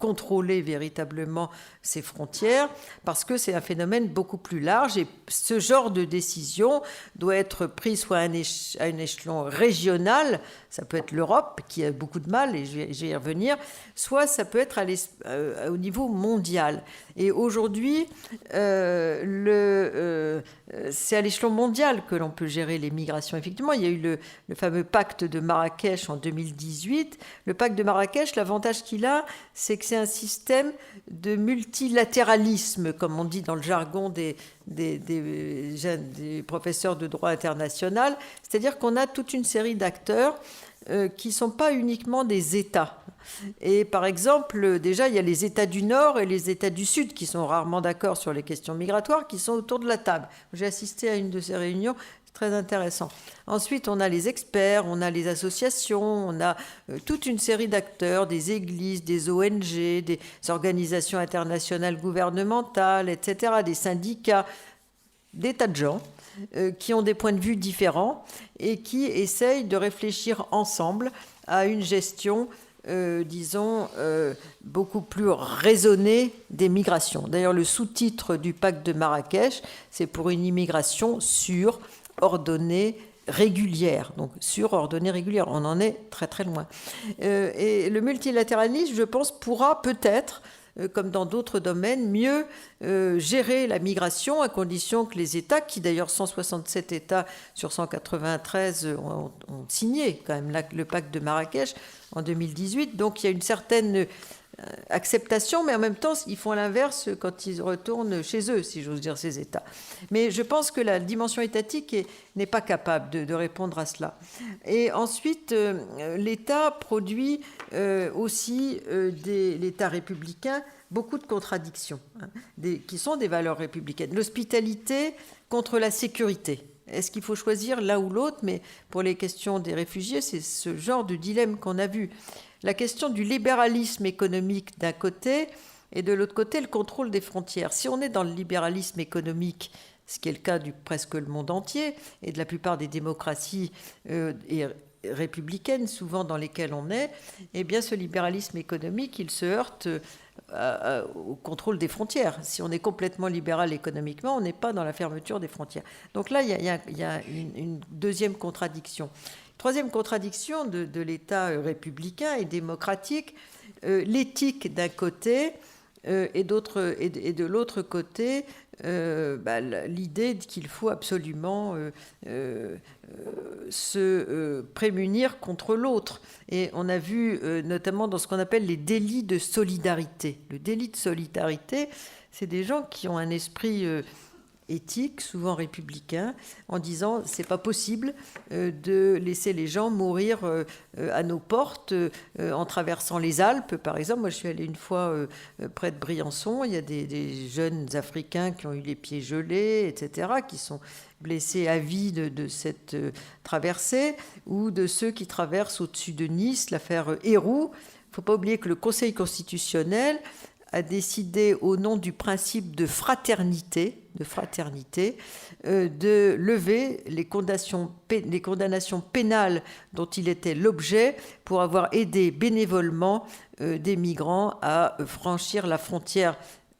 Speaker 3: contrôler véritablement ses frontières parce que c'est un phénomène beaucoup plus large et ce genre de décision doit être prise soit à un échelon régional, ça peut être l'Europe qui a beaucoup de mal et je vais y revenir, soit ça peut être au niveau mondial. Et aujourd'hui, c'est à l'échelon mondial que l'on peut gérer les migrations. Effectivement, il y a eu le fameux pacte de Marrakech en 2018. Le pacte de Marrakech, l'avantage qu'il a, c'est que c'est un système de multilatéralisme, comme on dit dans le jargon des professeurs de droit international. C'est-à-dire qu'on a toute une série d'acteurs qui ne sont pas uniquement des États. Et par exemple, déjà, il y a les États du Nord et les États du Sud qui sont rarement d'accord sur les questions migratoires, qui sont autour de la table. J'ai assisté à une de ces réunions, c'est très intéressant. Ensuite, on a les experts, on a les associations, on a toute une série d'acteurs, des églises, des ONG, des organisations internationales gouvernementales, etc., des syndicats, des tas de gens qui ont des points de vue différents et qui essayent de réfléchir ensemble à une gestion beaucoup plus raisonnée des migrations. D'ailleurs, le sous-titre du pacte de Marrakech, c'est pour une immigration sûre, ordonnée, régulière. Donc, sûre, ordonnée, régulière. On en est très, très loin. Et le multilatéralisme, je pense, pourra peut-être, comme dans d'autres domaines, mieux gérer la migration à condition que les États, qui d'ailleurs 167 États sur 193 ont signé quand même le pacte de Marrakech en 2018. Donc il y a une certaine acceptation, mais en même temps, ils font l'inverse quand ils retournent chez eux, si j'ose dire, ces États. Mais je pense que la dimension étatique n'est pas capable de répondre à cela. Et ensuite, l'État produit aussi, l'État républicain, beaucoup de contradictions, qui sont des valeurs républicaines. L'hospitalité contre la sécurité. Est-ce qu'il faut choisir l'un ou l'autre? Mais pour les questions des réfugiés, c'est ce genre de dilemme qu'on a vu. La question du libéralisme économique d'un côté et de l'autre côté, le contrôle des frontières. Si on est dans le libéralisme économique, ce qui est le cas du presque le monde entier et de la plupart des démocraties républicaines, souvent dans lesquelles on est, eh bien ce libéralisme économique, il se heurte au contrôle des frontières. Si on est complètement libéral économiquement, on n'est pas dans la fermeture des frontières. Donc là, il y a une deuxième contradiction. Troisième contradiction de l'État républicain et démocratique, l'éthique d'un côté et de l'autre côté, l'idée qu'il faut absolument se prémunir contre l'autre. Et on a vu notamment dans ce qu'on appelle les délits de solidarité. Le délit de solidarité, c'est des gens qui ont un esprit éthique, souvent républicain, en disant c'est pas possible de laisser les gens mourir à nos portes en traversant les Alpes, par exemple. Moi, je suis allée une fois près de Briançon. Il y a des jeunes Africains qui ont eu les pieds gelés, etc., qui sont blessés à vie de cette traversée, ou de ceux qui traversent au-dessus de Nice, l'affaire Héroux. Il ne faut pas oublier que le Conseil constitutionnel a décidé, au nom du principe de fraternité, de lever les condamnations pénales dont il était l'objet pour avoir aidé bénévolement des migrants à franchir la frontière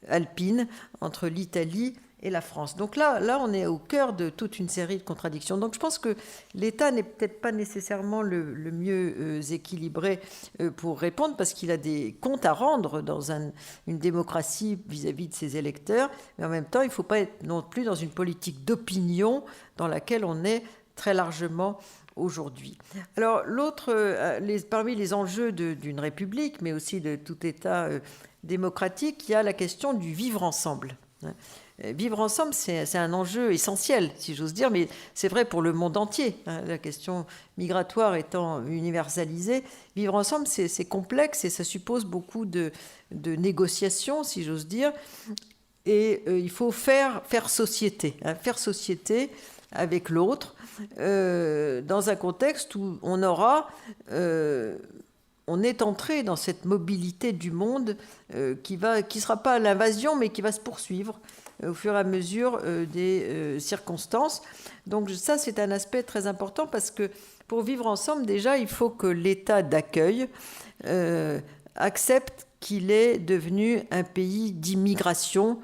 Speaker 3: alpine entre l'Italie et la France. Donc là, on est au cœur de toute une série de contradictions. Donc je pense que l'État n'est peut-être pas nécessairement le mieux équilibré pour répondre, parce qu'il a des comptes à rendre dans une démocratie vis-à-vis de ses électeurs, mais en même temps, il ne faut pas être non plus dans une politique d'opinion dans laquelle on est très largement aujourd'hui. Alors parmi les enjeux d'une république, mais aussi de tout État démocratique, il y a la question du vivre ensemble. Vivre ensemble, c'est un enjeu essentiel, si j'ose dire, mais c'est vrai pour le monde entier. La question migratoire étant universalisée, vivre ensemble, c'est complexe et ça suppose beaucoup de négociations, si j'ose dire. Et il faut faire société, faire société avec l'autre, dans un contexte où on est entré dans cette mobilité du monde qui sera pas l'invasion, mais qui va se poursuivre au fur et à mesure des circonstances. Donc ça, c'est un aspect très important, parce que pour vivre ensemble, déjà, il faut que l'État d'accueil accepte qu'il est devenu un pays d'immigration,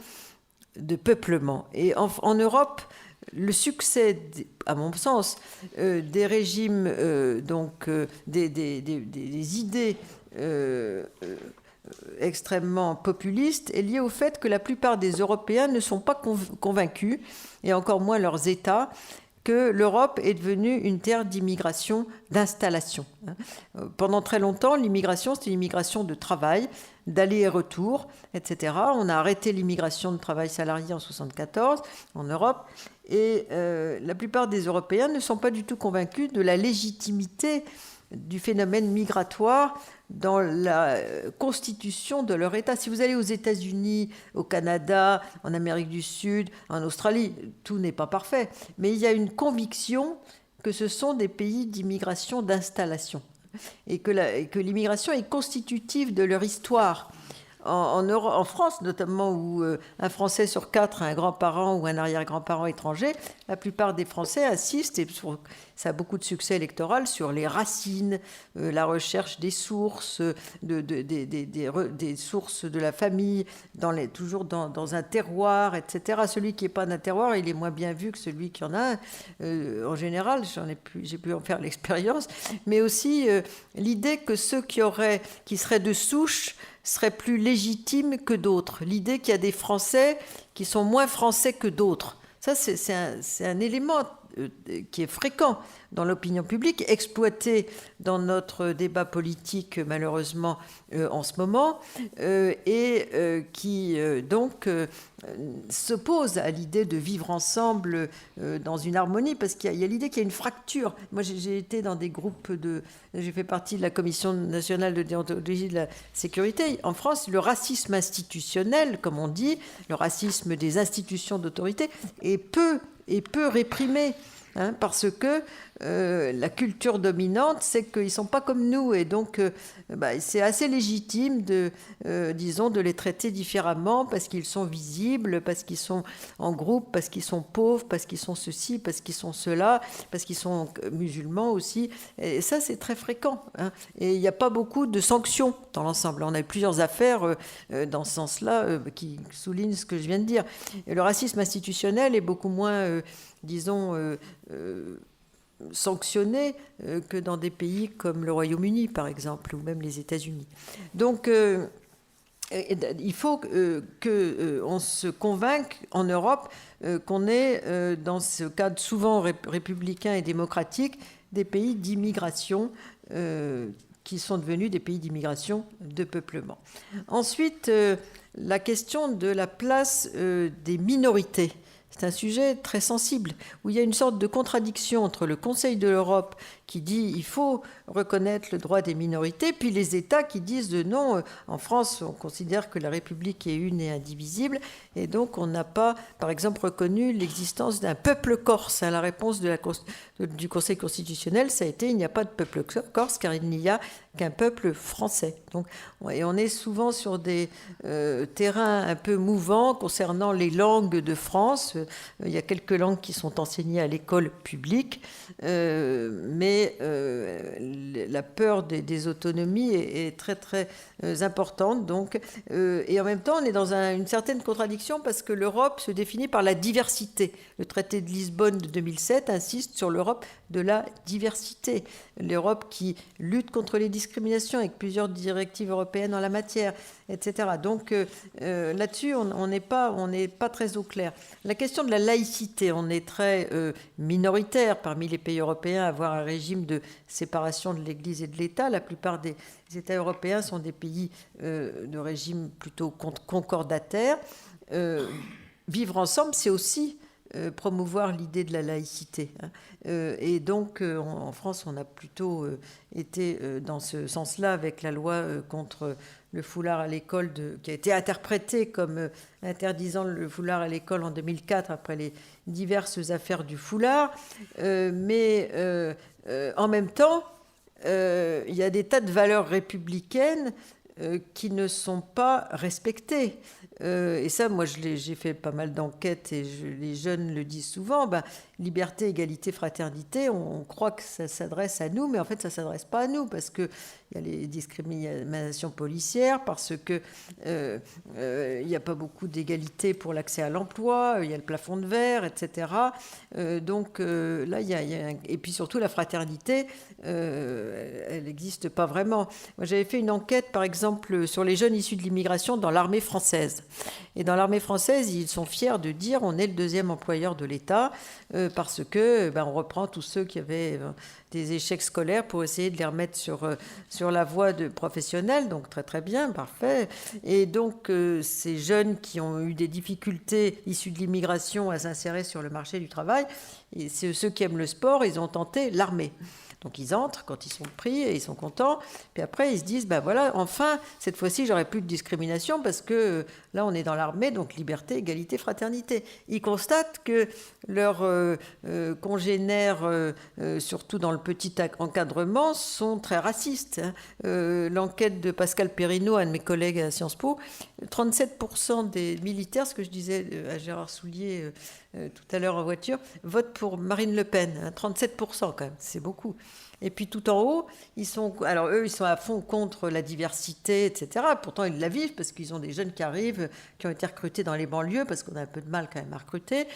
Speaker 3: de peuplement. Et en Europe, le succès, à mon sens, des régimes, des idées extrêmement populistes est lié au fait que la plupart des Européens ne sont pas convaincus, et encore moins leurs États, que l'Europe est devenue une terre d'immigration, d'installation. Pendant très longtemps, l'immigration, c'était l'immigration de travail, d'aller et retour, etc. On a arrêté l'immigration de travail salarié en 1974 en Europe, et la plupart des Européens ne sont pas du tout convaincus de la légitimité du phénomène migratoire dans la constitution de leur État. Si vous allez aux États-Unis, au Canada, en Amérique du Sud, en Australie, tout n'est pas parfait, mais il y a une conviction que ce sont des pays d'immigration, d'installation, et que l'immigration est constitutive de leur histoire. En France, notamment, où un Français sur 4 a un grand-parent ou un arrière-grand-parent étranger, la plupart des Français insistent, et ça a beaucoup de succès électoral, sur les racines, la recherche des sources, des sources de la famille, toujours dans un terroir, etc. Celui qui n'est pas d'un terroir, il est moins bien vu que celui qui en a un. En général, j'ai pu en faire l'expérience, mais aussi l'idée que ceux qui seraient de souche serait plus légitime que d'autres. L'idée qu'il y a des Français qui sont moins français que d'autres. Ça, c'est un élément qui est fréquent dans l'opinion publique, exploité dans notre débat politique, malheureusement, en ce moment, et qui, donc, s'oppose à l'idée de vivre ensemble dans une harmonie, parce qu'il y a l'idée qu'il y a une fracture. Moi, j'ai été dans des groupes j'ai fait partie de la Commission nationale de déontologie de la sécurité. En France, le racisme institutionnel, comme on dit, le racisme des institutions d'autorité, est peu réprimé. Parce que la culture dominante, c'est qu'ils ne sont pas comme nous. Et donc, c'est assez légitime de les traiter différemment, parce qu'ils sont visibles, parce qu'ils sont en groupe, parce qu'ils sont pauvres, parce qu'ils sont ceci, parce qu'ils sont cela, parce qu'ils sont musulmans aussi. Et ça, c'est très fréquent. Et il n'y a pas beaucoup de sanctions dans l'ensemble. On a plusieurs affaires dans ce sens-là qui soulignent ce que je viens de dire. Et le racisme institutionnel est beaucoup moins... sanctionnés que dans des pays comme le Royaume-Uni, par exemple, ou même les États-Unis. Donc, il faut qu'on se convainque en Europe qu'on est, dans ce cadre souvent républicain et démocratique, des pays d'immigration qui sont devenus des pays d'immigration de peuplement. Ensuite, la question de la place des minorités. c'est un sujet très sensible, où il y a une sorte de contradiction entre le Conseil de l'Europe qui dit il faut reconnaître le droit des minorités, puis les États qui disent non, en France on considère que la République est une et indivisible, et donc on n'a pas, par exemple, reconnu l'existence d'un peuple corse. La réponse du Conseil constitutionnel, ça a été il n'y a pas de peuple corse car il n'y a qu'un peuple français. Donc, et on est souvent sur des terrains un peu mouvants concernant les langues de France. Il y a quelques langues qui sont enseignées à l'école publique, mais la peur des autonomies est très très importante. Donc, et en même temps, on est dans une certaine contradiction parce que l'Europe se définit par la diversité. Le traité de Lisbonne de 2007 insiste sur l'Europe de la diversité. L'Europe qui lutte contre les discriminations avec plusieurs directives européennes en la matière, etc. Donc là-dessus, on n'est pas très au clair. La question de la laïcité, on est très minoritaire parmi les pays européens à avoir un régime de séparation de l'Église et de l'État. La plupart des États européens sont des pays de régime plutôt concordataire. Vivre ensemble, c'est aussi promouvoir l'idée de la laïcité. Et donc, en France, on a plutôt été dans ce sens-là avec la loi contre le foulard à l'école, qui a été interprétée comme interdisant le foulard à l'école en 2004 après les diverses affaires du foulard. Mais en même temps, il y a des tas de valeurs républicaines qui ne sont pas respectées. Et ça, moi, j'ai fait pas mal d'enquêtes et les jeunes le disent souvent. Liberté, égalité, fraternité, on croit que ça s'adresse à nous, mais en fait, ça ne s'adresse pas à nous parce qu'il y a les discriminations policières, parce qu'il n'y a pas beaucoup d'égalité pour l'accès à l'emploi, il y a le plafond de verre, etc. Donc là, et puis surtout, la fraternité, elle n'existe pas vraiment. Moi, j'avais fait une enquête, par exemple, sur les jeunes issus de l'immigration dans l'armée française. Et dans l'armée française, ils sont fiers de dire on est le deuxième employeur de l'État parce que on reprend tous ceux qui avaient des échecs scolaires pour essayer de les remettre sur la voie de professionnelle. Donc très très bien, parfait. Et donc ces jeunes qui ont eu des difficultés issues de l'immigration à s'insérer sur le marché du travail, et c'est ceux qui aiment le sport, ils ont tenté l'armée. Donc ils entrent quand ils sont pris et ils sont contents. Puis après, ils se disent, voilà, enfin, cette fois-ci, j'aurai plus de discrimination parce que là, on est dans l'armée, donc liberté, égalité, fraternité. Ils constatent que leurs congénères, surtout dans le petit encadrement, sont très racistes. L'enquête de Pascal Perrineau, un de mes collègues à Sciences Po, 37% des militaires, ce que je disais à Gérard Soulier tout à l'heure en voiture, votent pour Marine Le Pen. 37% quand même, c'est beaucoup. Et puis tout en haut, ils sont à fond contre la diversité, etc. Pourtant, ils la vivent parce qu'ils ont des jeunes qui arrivent, qui ont été recrutés dans les banlieues, parce qu'on a un peu de mal quand même à recruter.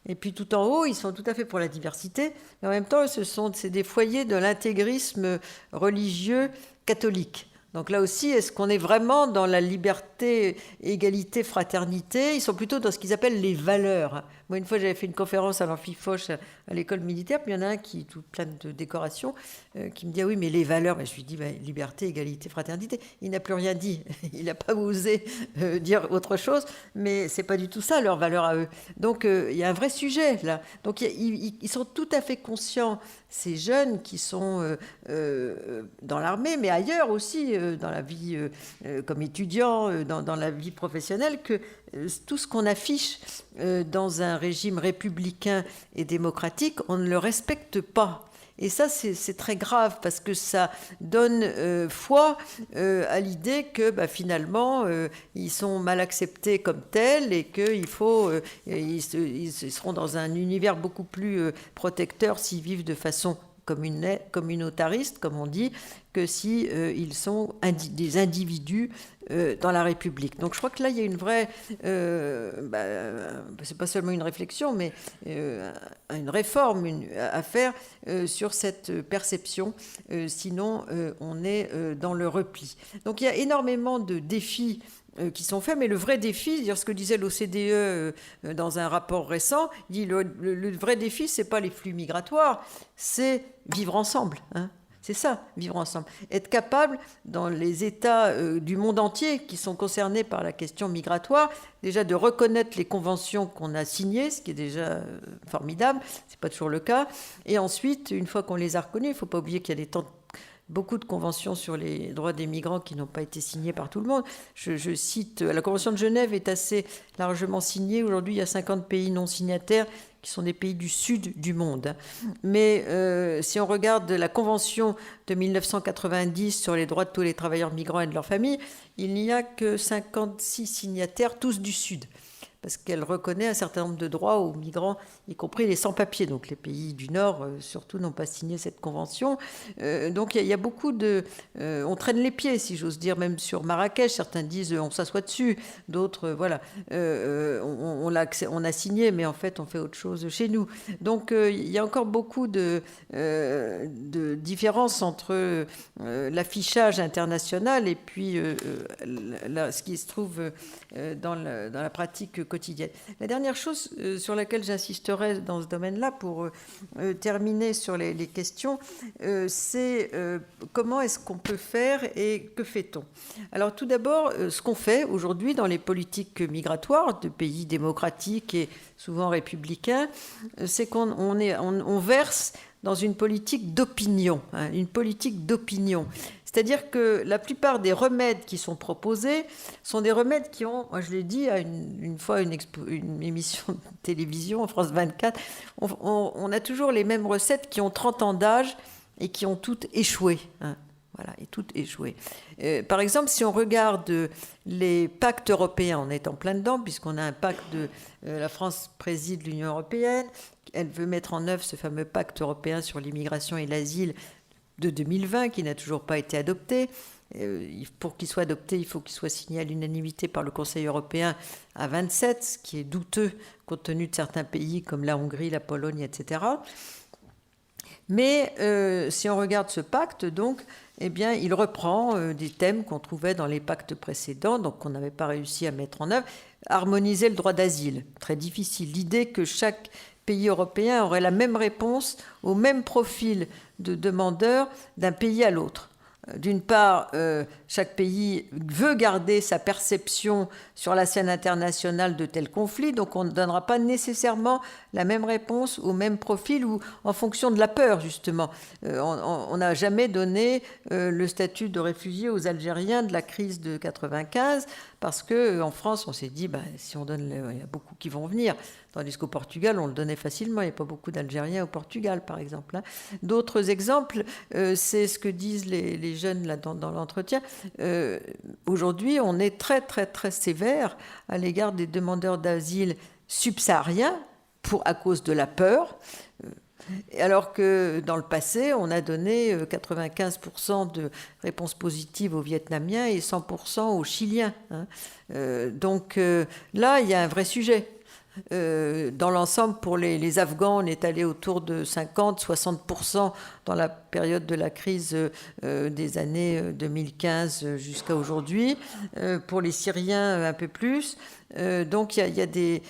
Speaker 3: Et puis tout en haut, ils sont tout à fait pour la diversité. Mais en même temps, c'est des foyers de l'intégrisme religieux catholique. Donc là aussi, est-ce qu'on est vraiment dans la liberté, égalité, fraternité ? Ils sont plutôt dans ce qu'ils appellent les valeurs. Moi, une fois, j'avais fait une conférence à l'Amphifoch à l'école militaire, puis il y en a un qui, tout plein de décorations, qui me dit « Ah oui, mais les valeurs ?» Et je lui dis liberté, égalité, fraternité. Il n'a plus rien dit. Il n'a pas osé dire autre chose, mais ce n'est pas du tout ça, leurs valeurs à eux. Donc, il y a un vrai sujet, là. Donc, ils sont tout à fait conscients, ces jeunes qui sont dans l'armée, mais ailleurs aussi, dans la vie comme étudiants, dans la vie professionnelle, que tout ce qu'on affiche dans un régime républicain et démocratique, on ne le respecte pas. Et ça, c'est très grave parce que ça donne foi à l'idée que finalement, ils sont mal acceptés comme tels et qu'ils ils seront dans un univers beaucoup plus protecteur s'ils vivent de façon communautariste, comme on dit, que si ils sont des individus dans la République. Donc je crois que là, il y a une vraie... c'est pas seulement une réflexion, mais une réforme à faire sur cette perception. Sinon, on est dans le repli. Donc il y a énormément de défis qui sont faits, mais le vrai défi, c'est-à-dire ce que disait l'OCDE dans un rapport récent, il dit le vrai défi, c'est pas les flux migratoires, c'est vivre ensemble. C'est ça, vivre ensemble. Être capable, dans les États du monde entier qui sont concernés par la question migratoire, déjà de reconnaître les conventions qu'on a signées, ce qui est déjà formidable, c'est pas toujours le cas. Et ensuite, une fois qu'on les a reconnues, il ne faut pas oublier qu'il y a beaucoup de conventions sur les droits des migrants qui n'ont pas été signées par tout le monde. Je cite, la Convention de Genève est assez largement signée. Aujourd'hui, il y a 50 pays non signataires qui sont des pays du sud du monde. Mais si on regarde la Convention de 1990 sur les droits de tous les travailleurs migrants et de leurs familles, il n'y a que 56 signataires, tous du sud, parce qu'elle reconnaît un certain nombre de droits aux migrants, y compris les sans-papiers. Donc les pays du Nord, surtout, n'ont pas signé cette convention. Donc il y a beaucoup de... on traîne les pieds, si j'ose dire, même sur Marrakech. Certains disent on s'assoit dessus, d'autres, voilà, on a signé, mais en fait, on fait autre chose chez nous. Donc il y a encore beaucoup de différences entre l'affichage international et puis ce qui se trouve dans la pratique quotidienne. La dernière chose sur laquelle j'insisterai dans ce domaine-là pour terminer sur les questions, c'est comment est-ce qu'on peut faire et que fait-on? Alors tout d'abord, ce qu'on fait aujourd'hui dans les politiques migratoires de pays démocratiques et souvent républicains, c'est qu'on verse dans une politique d'opinion, une politique d'opinion. C'est-à-dire que la plupart des remèdes qui sont proposés sont des remèdes qui ont, moi je l'ai dit à une fois une émission de télévision en France 24, on a toujours les mêmes recettes qui ont 30 ans d'âge et qui ont toutes échoué. Voilà, et toutes échoué. Par exemple, si on regarde les pactes européens, on est en plein dedans, puisqu'on a un pacte la France préside l'Union européenne, elle veut mettre en œuvre ce fameux pacte européen sur l'immigration et l'asile de 2020, qui n'a toujours pas été adopté. Pour qu'il soit adopté, il faut qu'il soit signé à l'unanimité par le Conseil européen à 27, ce qui est douteux compte tenu de certains pays comme la Hongrie, la Pologne, etc. Mais si on regarde ce pacte, donc, eh bien, il reprend des thèmes qu'on trouvait dans les pactes précédents, donc qu'on n'avait pas réussi à mettre en œuvre. Harmoniser le droit d'asile, très difficile. L'idée que chaque pays européen aurait la même réponse au même profil de demandeurs d'un pays à l'autre. D'une part, chaque pays veut garder sa perception sur la scène internationale de tel conflit, donc on ne donnera pas nécessairement la même réponse au même profil ou en fonction de la peur, justement. On n'a jamais donné le statut de réfugié aux Algériens de la crise de 95, parce qu'en France, on s'est dit, si on donne, il y a beaucoup qui vont venir. Tandis qu'au Portugal, on le donnait facilement. Il n'y a pas beaucoup d'Algériens au Portugal, par exemple. D'autres exemples, c'est ce que disent les jeunes là, dans l'entretien. Aujourd'hui, on est très, très, très sévère à l'égard des demandeurs d'asile subsahariens à cause de la peur. Alors que dans le passé, on a donné 95% de réponses positives aux Vietnamiens et 100% aux Chiliens. Donc là, il y a un vrai sujet. Dans l'ensemble, pour les Afghans, on est allé autour de 50-60% dans la période de la crise des années 2015 jusqu'à aujourd'hui. Pour les Syriens, un peu plus. Donc il y a des...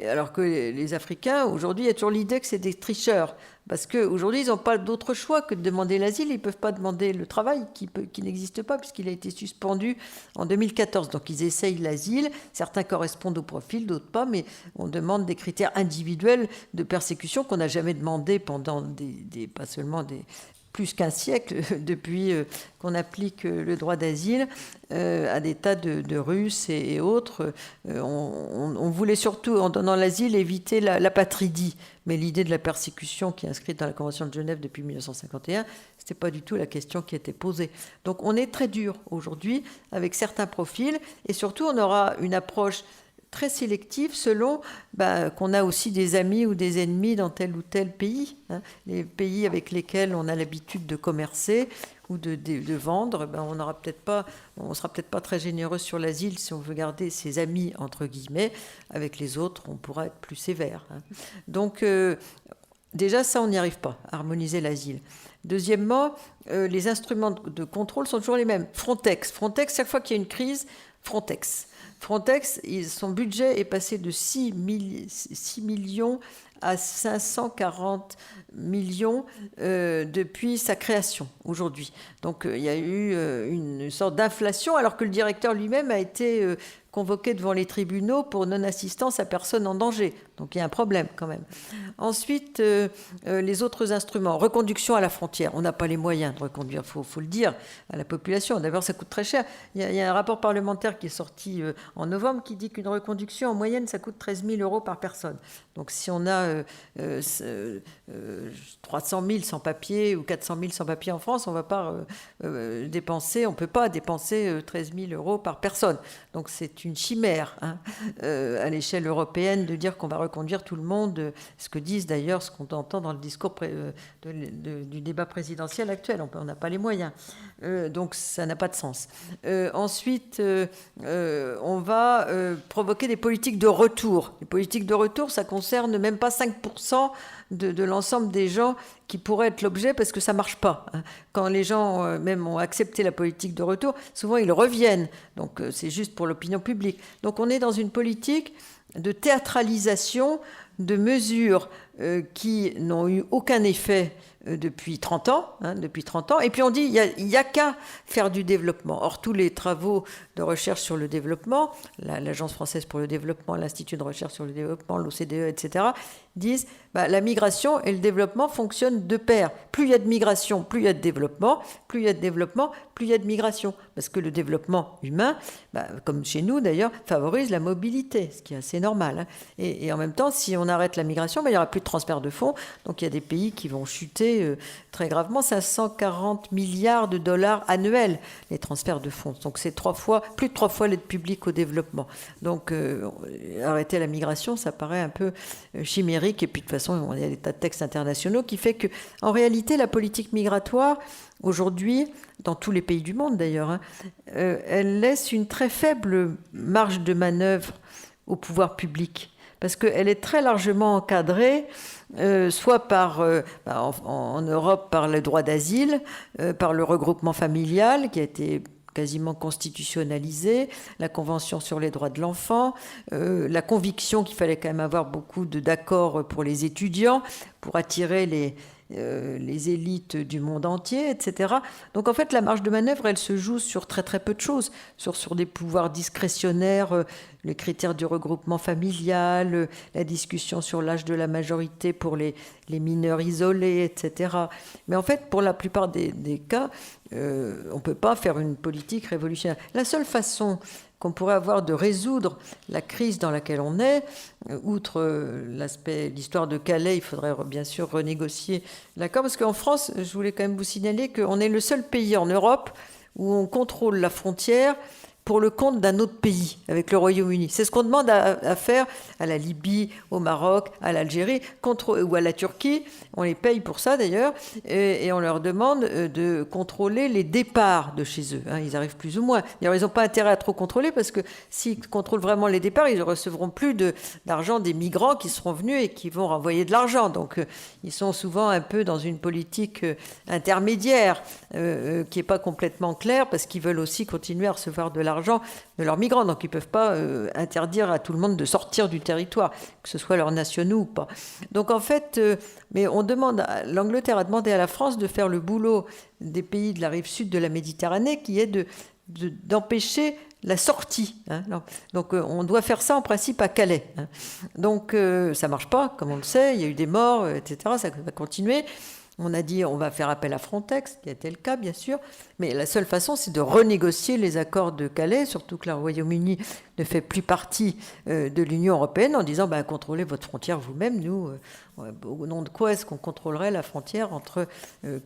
Speaker 3: alors que les Africains, aujourd'hui, il y a toujours l'idée que c'est des tricheurs. Parce qu'aujourd'hui, ils n'ont pas d'autre choix que de demander l'asile. Ils ne peuvent pas demander le travail qui n'existe pas puisqu'il a été suspendu en 2014. Donc ils essayent l'asile. Certains correspondent au profil, d'autres pas. Mais on demande des critères individuels de persécution qu'on n'a jamais demandé pendant pas seulement plus qu'un siècle, depuis qu'on applique le droit d'asile à des tas de Russes et autres. On voulait surtout, en donnant l'asile, éviter l'apatridie. Mais l'idée de la persécution qui est inscrite dans la Convention de Genève depuis 1951, ce n'était pas du tout la question qui était posée. Donc on est très dur aujourd'hui avec certains profils et surtout on aura une approche très sélective selon qu'on a aussi des amis ou des ennemis dans tel ou tel pays. Les pays avec lesquels on a l'habitude de commercer ou de vendre, on sera peut-être pas très généreux sur l'asile si on veut garder ses amis, entre guillemets. Avec les autres, on pourra être plus sévère. Donc, déjà, ça, on n'y arrive pas, harmoniser l'asile. Deuxièmement, les instruments de contrôle sont toujours les mêmes. Frontex, chaque fois qu'il y a une crise, Frontex, son budget est passé de 6 millions à 540 millions depuis sa création aujourd'hui. Donc il y a eu une sorte d'inflation, alors que le directeur lui-même a été convoqué devant les tribunaux pour non-assistance à personne en danger. Donc il y a un problème quand même. Ensuite, les autres instruments, reconduction à la frontière. On n'a pas les moyens de reconduire, il faut le dire à la population. D'abord, ça coûte très cher. Il y a un rapport parlementaire qui est sorti en novembre qui dit qu'une reconduction, en moyenne, ça coûte 13 000 € par personne. Donc si on a 300 000 sans-papiers ou 400 000 sans-papiers en France, on ne peut pas dépenser 13 000 € par personne. Donc c'est une chimère à l'échelle européenne de dire qu'on va reconduire tout le monde, ce que disent d'ailleurs, ce qu'on entend dans le discours du débat présidentiel actuel. On n'a pas les moyens. Donc ça n'a pas de sens. Ensuite, on va provoquer des politiques de retour. Les politiques de retour, ça concerne même pas 5% de l'ensemble des gens qui pourraient être l'objet, parce que ça ne marche pas. Quand les gens même ont accepté la politique de retour, souvent ils reviennent. Donc c'est juste pour l'opinion publique. Donc on est dans une politique de théâtralisation de mesures qui n'ont eu aucun effet depuis 30 ans. Et puis on dit, il n'y a qu'à faire du développement. Or, tous les travaux de recherche sur le développement, l'Agence française pour le développement, l'Institut de recherche sur le développement, l'OCDE, etc., disent la migration et le développement fonctionnent de pair. Plus il y a de migration, plus il y a de développement. Plus il y a de développement, plus il y a de migration. Parce que le développement humain, comme chez nous d'ailleurs, favorise la mobilité, ce qui est assez normal. Et en même temps, si on arrête la migration, il n'y aura plus de transfert de fonds. Donc il y a des pays qui vont chuter très gravement. 540 milliards de dollars annuels, les transferts de fonds. Donc c'est plus de 3 fois l'aide publique au développement. Donc arrêter la migration, ça paraît un peu chimérique. Et puis de toute façon, il y a des tas de textes internationaux qui fait que, en réalité, la politique migratoire, aujourd'hui, dans tous les pays du monde d'ailleurs, elle laisse une très faible marge de manœuvre au pouvoir public. Parce qu'elle est très largement encadrée, soit en Europe par le droit d'asile, par le regroupement familial qui a été quasiment constitutionnalisé, la Convention sur les droits de l'enfant, la conviction qu'il fallait quand même avoir beaucoup d'accords pour les étudiants, pour attirer les élites du monde entier, etc. Donc en fait, la marge de manœuvre, elle se joue sur très très peu de choses, sur des pouvoirs discrétionnaires, les critères du regroupement familial, la discussion sur l'âge de la majorité pour les mineurs isolés, etc. Mais en fait, pour la plupart des cas, on ne peut pas faire une politique révolutionnaire. La seule façon qu'on pourrait avoir de résoudre la crise dans laquelle on est, outre l'histoire de Calais, il faudrait bien sûr renégocier l'accord, parce qu'en France, je voulais quand même vous signaler qu'on est le seul pays en Europe où on contrôle la frontière pour le compte d'un autre pays, avec le Royaume-Uni. C'est ce qu'on demande à faire à la Libye, au Maroc, à l'Algérie, ou à la Turquie. On les paye pour ça d'ailleurs, et on leur demande de contrôler les départs de chez eux. Ils arrivent plus ou moins. D'ailleurs, ils n'ont pas intérêt à trop contrôler, parce que s'ils contrôlent vraiment les départs, ils ne recevront plus d'argent des migrants qui seront venus et qui vont renvoyer de l'argent. Donc, ils sont souvent un peu dans une politique intermédiaire qui n'est pas complètement claire, parce qu'ils veulent aussi continuer à recevoir de l'argent de leurs migrants. Donc, ils ne peuvent pas interdire à tout le monde de sortir du territoire, que ce soit leurs nationaux ou pas. Donc, en fait, mais l'Angleterre a demandé à la France de faire le boulot des pays de la rive sud de la Méditerranée, qui est d'empêcher la sortie. Donc, on doit faire ça en principe à Calais. Donc, ça ne marche pas, comme on le sait. Il y a eu des morts, etc. Ça va continuer. On a dit on va faire appel à Frontex, qui a été le cas, bien sûr. Mais la seule façon, c'est de renégocier les accords de Calais, surtout que le Royaume-Uni ne fait plus partie de l'Union européenne, en disant contrôlez votre frontière vous-même. Nous, au nom de quoi est-ce qu'on contrôlerait la frontière entre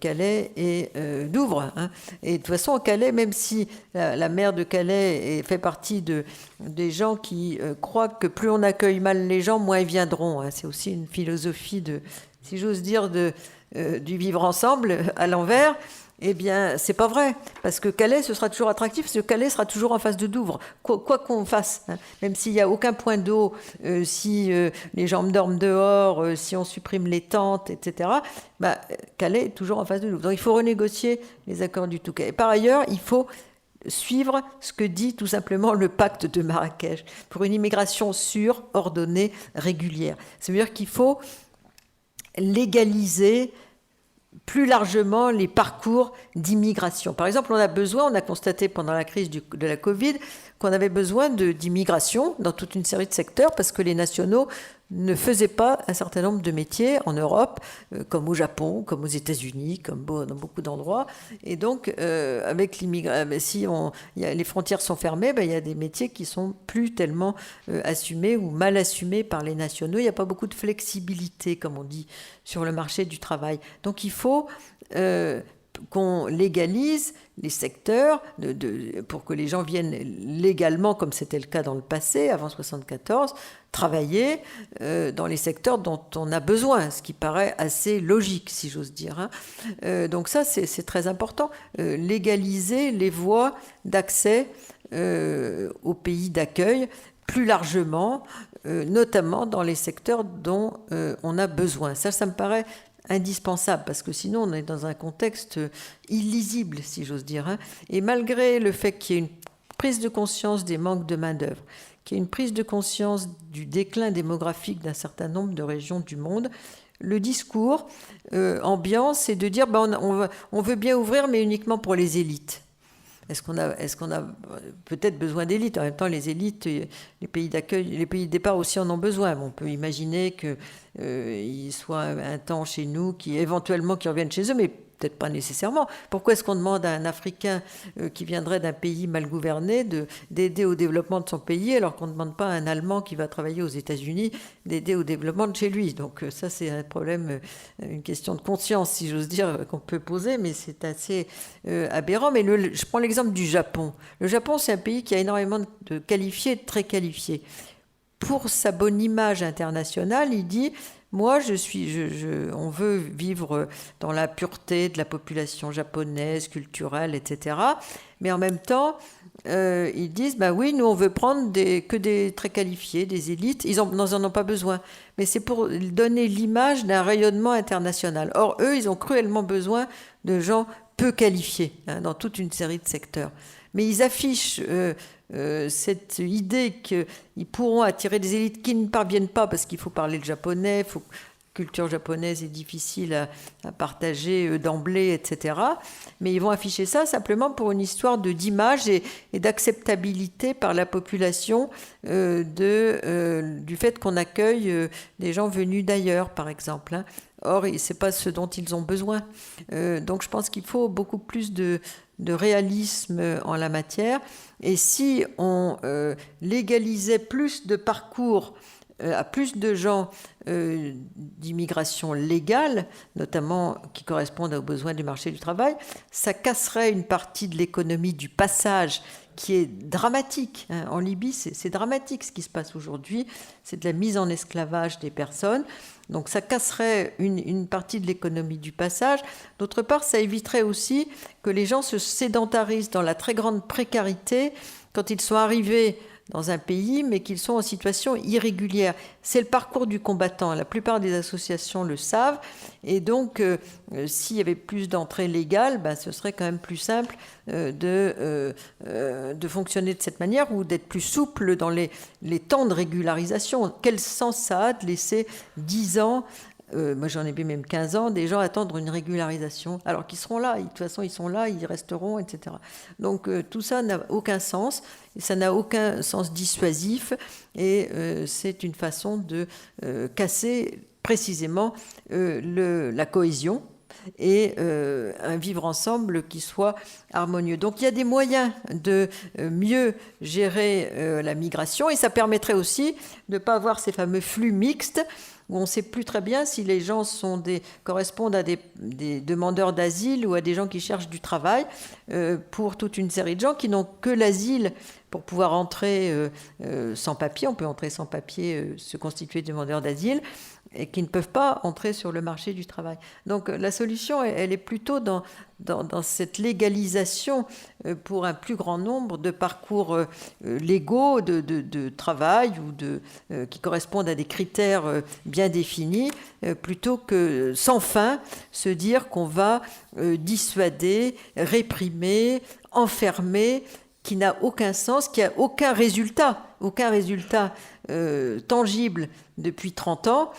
Speaker 3: Calais et Douvres, Et de toute façon, Calais, même si la maire de Calais fait partie des gens qui croient que plus on accueille mal les gens, moins ils viendront. C'est aussi une philosophie si j'ose dire, du vivre ensemble à l'envers. Eh bien, c'est pas vrai, parce que Calais, ce sera toujours attractif, parce que Calais sera toujours en face de Douvres, quoi qu'on fasse, même s'il n'y a aucun point d'eau, si les gens dorment dehors, si on supprime les tentes, etc., Calais est toujours en face de Douvres. Donc il faut renégocier les accords du Touquet. Et par ailleurs, il faut suivre ce que dit tout simplement le pacte de Marrakech pour une immigration sûre, ordonnée, régulière. Ça veut dire qu'il faut légaliser plus largement les parcours d'immigration. Par exemple, on a constaté pendant la crise de la Covid qu'on avait besoin d'immigration dans toute une série de secteurs parce que les nationaux ne faisaient pas un certain nombre de métiers en Europe, comme au Japon, comme aux États-Unis, comme dans beaucoup d'endroits. Et donc, avec l'immigration, les frontières sont fermées, il y a des métiers qui sont plus tellement assumés ou mal assumés par les nationaux. Il n'y a pas beaucoup de flexibilité, comme on dit, sur le marché du travail. Donc, il faut qu'on légalise les secteurs pour que les gens viennent légalement, comme c'était le cas dans le passé, avant 1974, travailler dans les secteurs dont on a besoin, ce qui paraît assez logique, si j'ose dire. Donc ça, c'est très important. Légaliser les voies d'accès aux pays d'accueil plus largement, notamment dans les secteurs dont on a besoin. Ça me paraît indispensable, parce que sinon on est dans un contexte illisible, si j'ose dire. Et malgré le fait qu'il y ait une prise de conscience des manques de main-d'œuvre, qu'il y ait une prise de conscience du déclin démographique d'un certain nombre de régions du monde, le discours ambiant, c'est de dire on veut bien ouvrir, mais uniquement pour les élites. Est-ce qu'on a peut-être besoin d'élites? En même temps, les élites, les pays d'accueil, les pays de départ aussi en ont besoin. On peut imaginer qu'ils soient un temps chez nous, éventuellement qui reviennent chez eux, mais peut-être pas nécessairement. Pourquoi est-ce qu'on demande à un Africain qui viendrait d'un pays mal gouverné d'aider au développement de son pays, alors qu'on ne demande pas à un Allemand qui va travailler aux États-Unis d'aider au développement de chez lui? Donc ça, c'est un problème, une question de conscience, si j'ose dire, qu'on peut poser, mais c'est assez aberrant. Mais je prends l'exemple du Japon. Le Japon, c'est un pays qui a énormément de qualifiés et de très qualifiés. Pour sa bonne image internationale, il dit... Moi, on veut vivre dans la pureté de la population japonaise, culturelle, etc. Mais en même temps, ils disent, oui, nous, on veut prendre que des très qualifiés, des élites. Ils n'en ont pas besoin. Mais c'est pour donner l'image d'un rayonnement international. Or, eux, ils ont cruellement besoin de gens peu qualifiés dans toute une série de secteurs. Mais ils affichent... cette idée qu'ils pourront attirer des élites qui ne parviennent pas parce qu'il faut parler le japonais, la culture japonaise est difficile à partager d'emblée, etc. Mais ils vont afficher ça simplement pour une histoire d'image et d'acceptabilité par la population du fait qu'on accueille des gens venus d'ailleurs, par exemple. Or, ce n'est pas ce dont ils ont besoin. Donc, je pense qu'il faut beaucoup plus de réalisme en la matière. Et si on légalisait plus de parcours à plus de gens d'immigration légale, notamment qui correspondent aux besoins du marché du travail, ça casserait une partie de l'économie du passage qui est dramatique. En Libye, c'est dramatique ce qui se passe aujourd'hui. C'est de la mise en esclavage des personnes. Donc ça casserait une partie de l'économie du passage. D'autre part, ça éviterait aussi que les gens se sédentarisent dans la très grande précarité quand ils sont arrivés dans un pays, mais qu'ils sont en situation irrégulière. C'est le parcours du combattant. La plupart des associations le savent. Et donc, s'il y avait plus d'entrées légales, ce serait quand même plus simple de fonctionner de cette manière ou d'être plus souple dans les temps de régularisation. Quel sens ça a de laisser 10 ans moi j'en ai vu même 15 ans, des gens attendre une régularisation, alors qu'ils seront là, de toute façon ils sont là, ils resteront, etc. Donc tout ça n'a aucun sens, et ça n'a aucun sens dissuasif, et c'est une façon de casser précisément la cohésion et un vivre ensemble qui soit harmonieux. Donc il y a des moyens de mieux gérer la migration, et ça permettrait aussi de ne pas avoir ces fameux flux mixtes où on ne sait plus très bien si les gens correspondent à des demandeurs d'asile ou à des gens qui cherchent du travail, pour toute une série de gens qui n'ont que l'asile pour pouvoir entrer sans papier. On peut entrer sans papier, se constituer demandeur d'asile, et qui ne peuvent pas entrer sur le marché du travail. Donc la solution, elle est plutôt dans cette légalisation pour un plus grand nombre de parcours légaux de travail ou qui correspondent à des critères bien définis, plutôt que sans fin se dire qu'on va dissuader, réprimer, enfermer, qui n'a aucun sens, qui n'a aucun résultat tangible depuis 30 ans,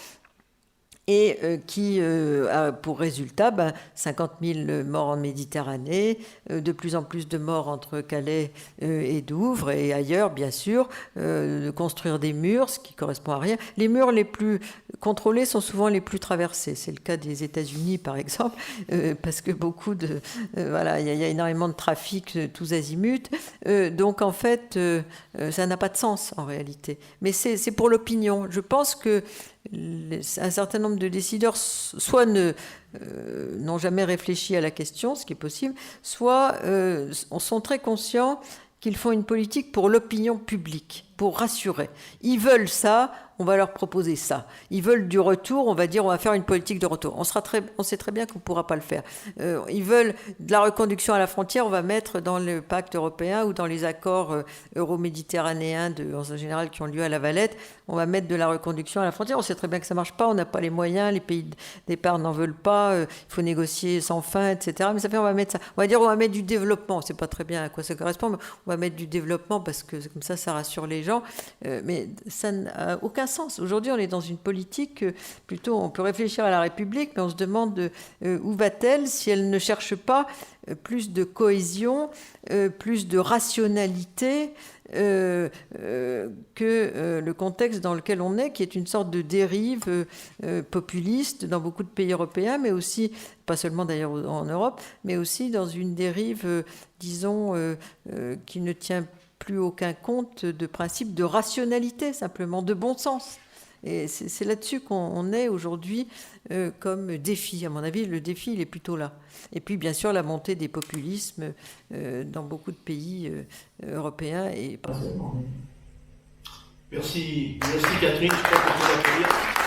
Speaker 3: et qui a pour résultat 50 000 morts en Méditerranée, de plus en plus de morts entre Calais et Douvres et ailleurs, bien sûr, de construire des murs, ce qui correspond à rien. Les murs les plus contrôlés sont souvent les plus traversés. C'est le cas des États-Unis, par exemple, parce que beaucoup de... voilà, il y a énormément de trafic tous azimuts. Donc, en fait, ça n'a pas de sens, en réalité. Mais c'est pour l'opinion. Je pense que un certain nombre de décideurs soit n'ont jamais réfléchi à la question, ce qui est possible, soit sont très conscients qu'ils font une politique pour l'opinion publique, pour rassurer. Ils veulent ça, on va leur proposer ça. Ils veulent du retour, on va dire on va faire une politique de retour. On sait très bien qu'on ne pourra pas le faire. Ils veulent de la reconduction à la frontière, on va mettre dans le pacte européen ou dans les accords euro-méditerranéens en général qui ont lieu à La Valette, on va mettre de la reconduction à la frontière. On sait très bien que ça ne marche pas, on n'a pas les moyens, les pays de départ n'en veulent pas, il faut négocier sans fin, etc. Mais ça fait on va mettre ça. On va mettre du développement. On ne sait pas très bien à quoi ça correspond, mais on va mettre du développement parce que comme ça rassure les gens. Mais ça n'a aucun sens. Aujourd'hui, on est dans une politique, plutôt on peut réfléchir à la République, mais on se demande où va-t-elle si elle ne cherche pas plus de cohésion, plus de rationalité que le contexte dans lequel on est, qui est une sorte de dérive populiste dans beaucoup de pays européens, mais aussi, pas seulement d'ailleurs en Europe, mais aussi dans une dérive, disons, qui ne tient plus aucun compte de principe de rationalité, simplement, de bon sens. Et c'est là-dessus qu'on est aujourd'hui comme défi. À mon avis, le défi, il est plutôt là. Et puis, bien sûr, la montée des populismes dans beaucoup de pays européens et pas seulement.
Speaker 2: Merci Catherine. Je crois qu'on peut l'applaudir.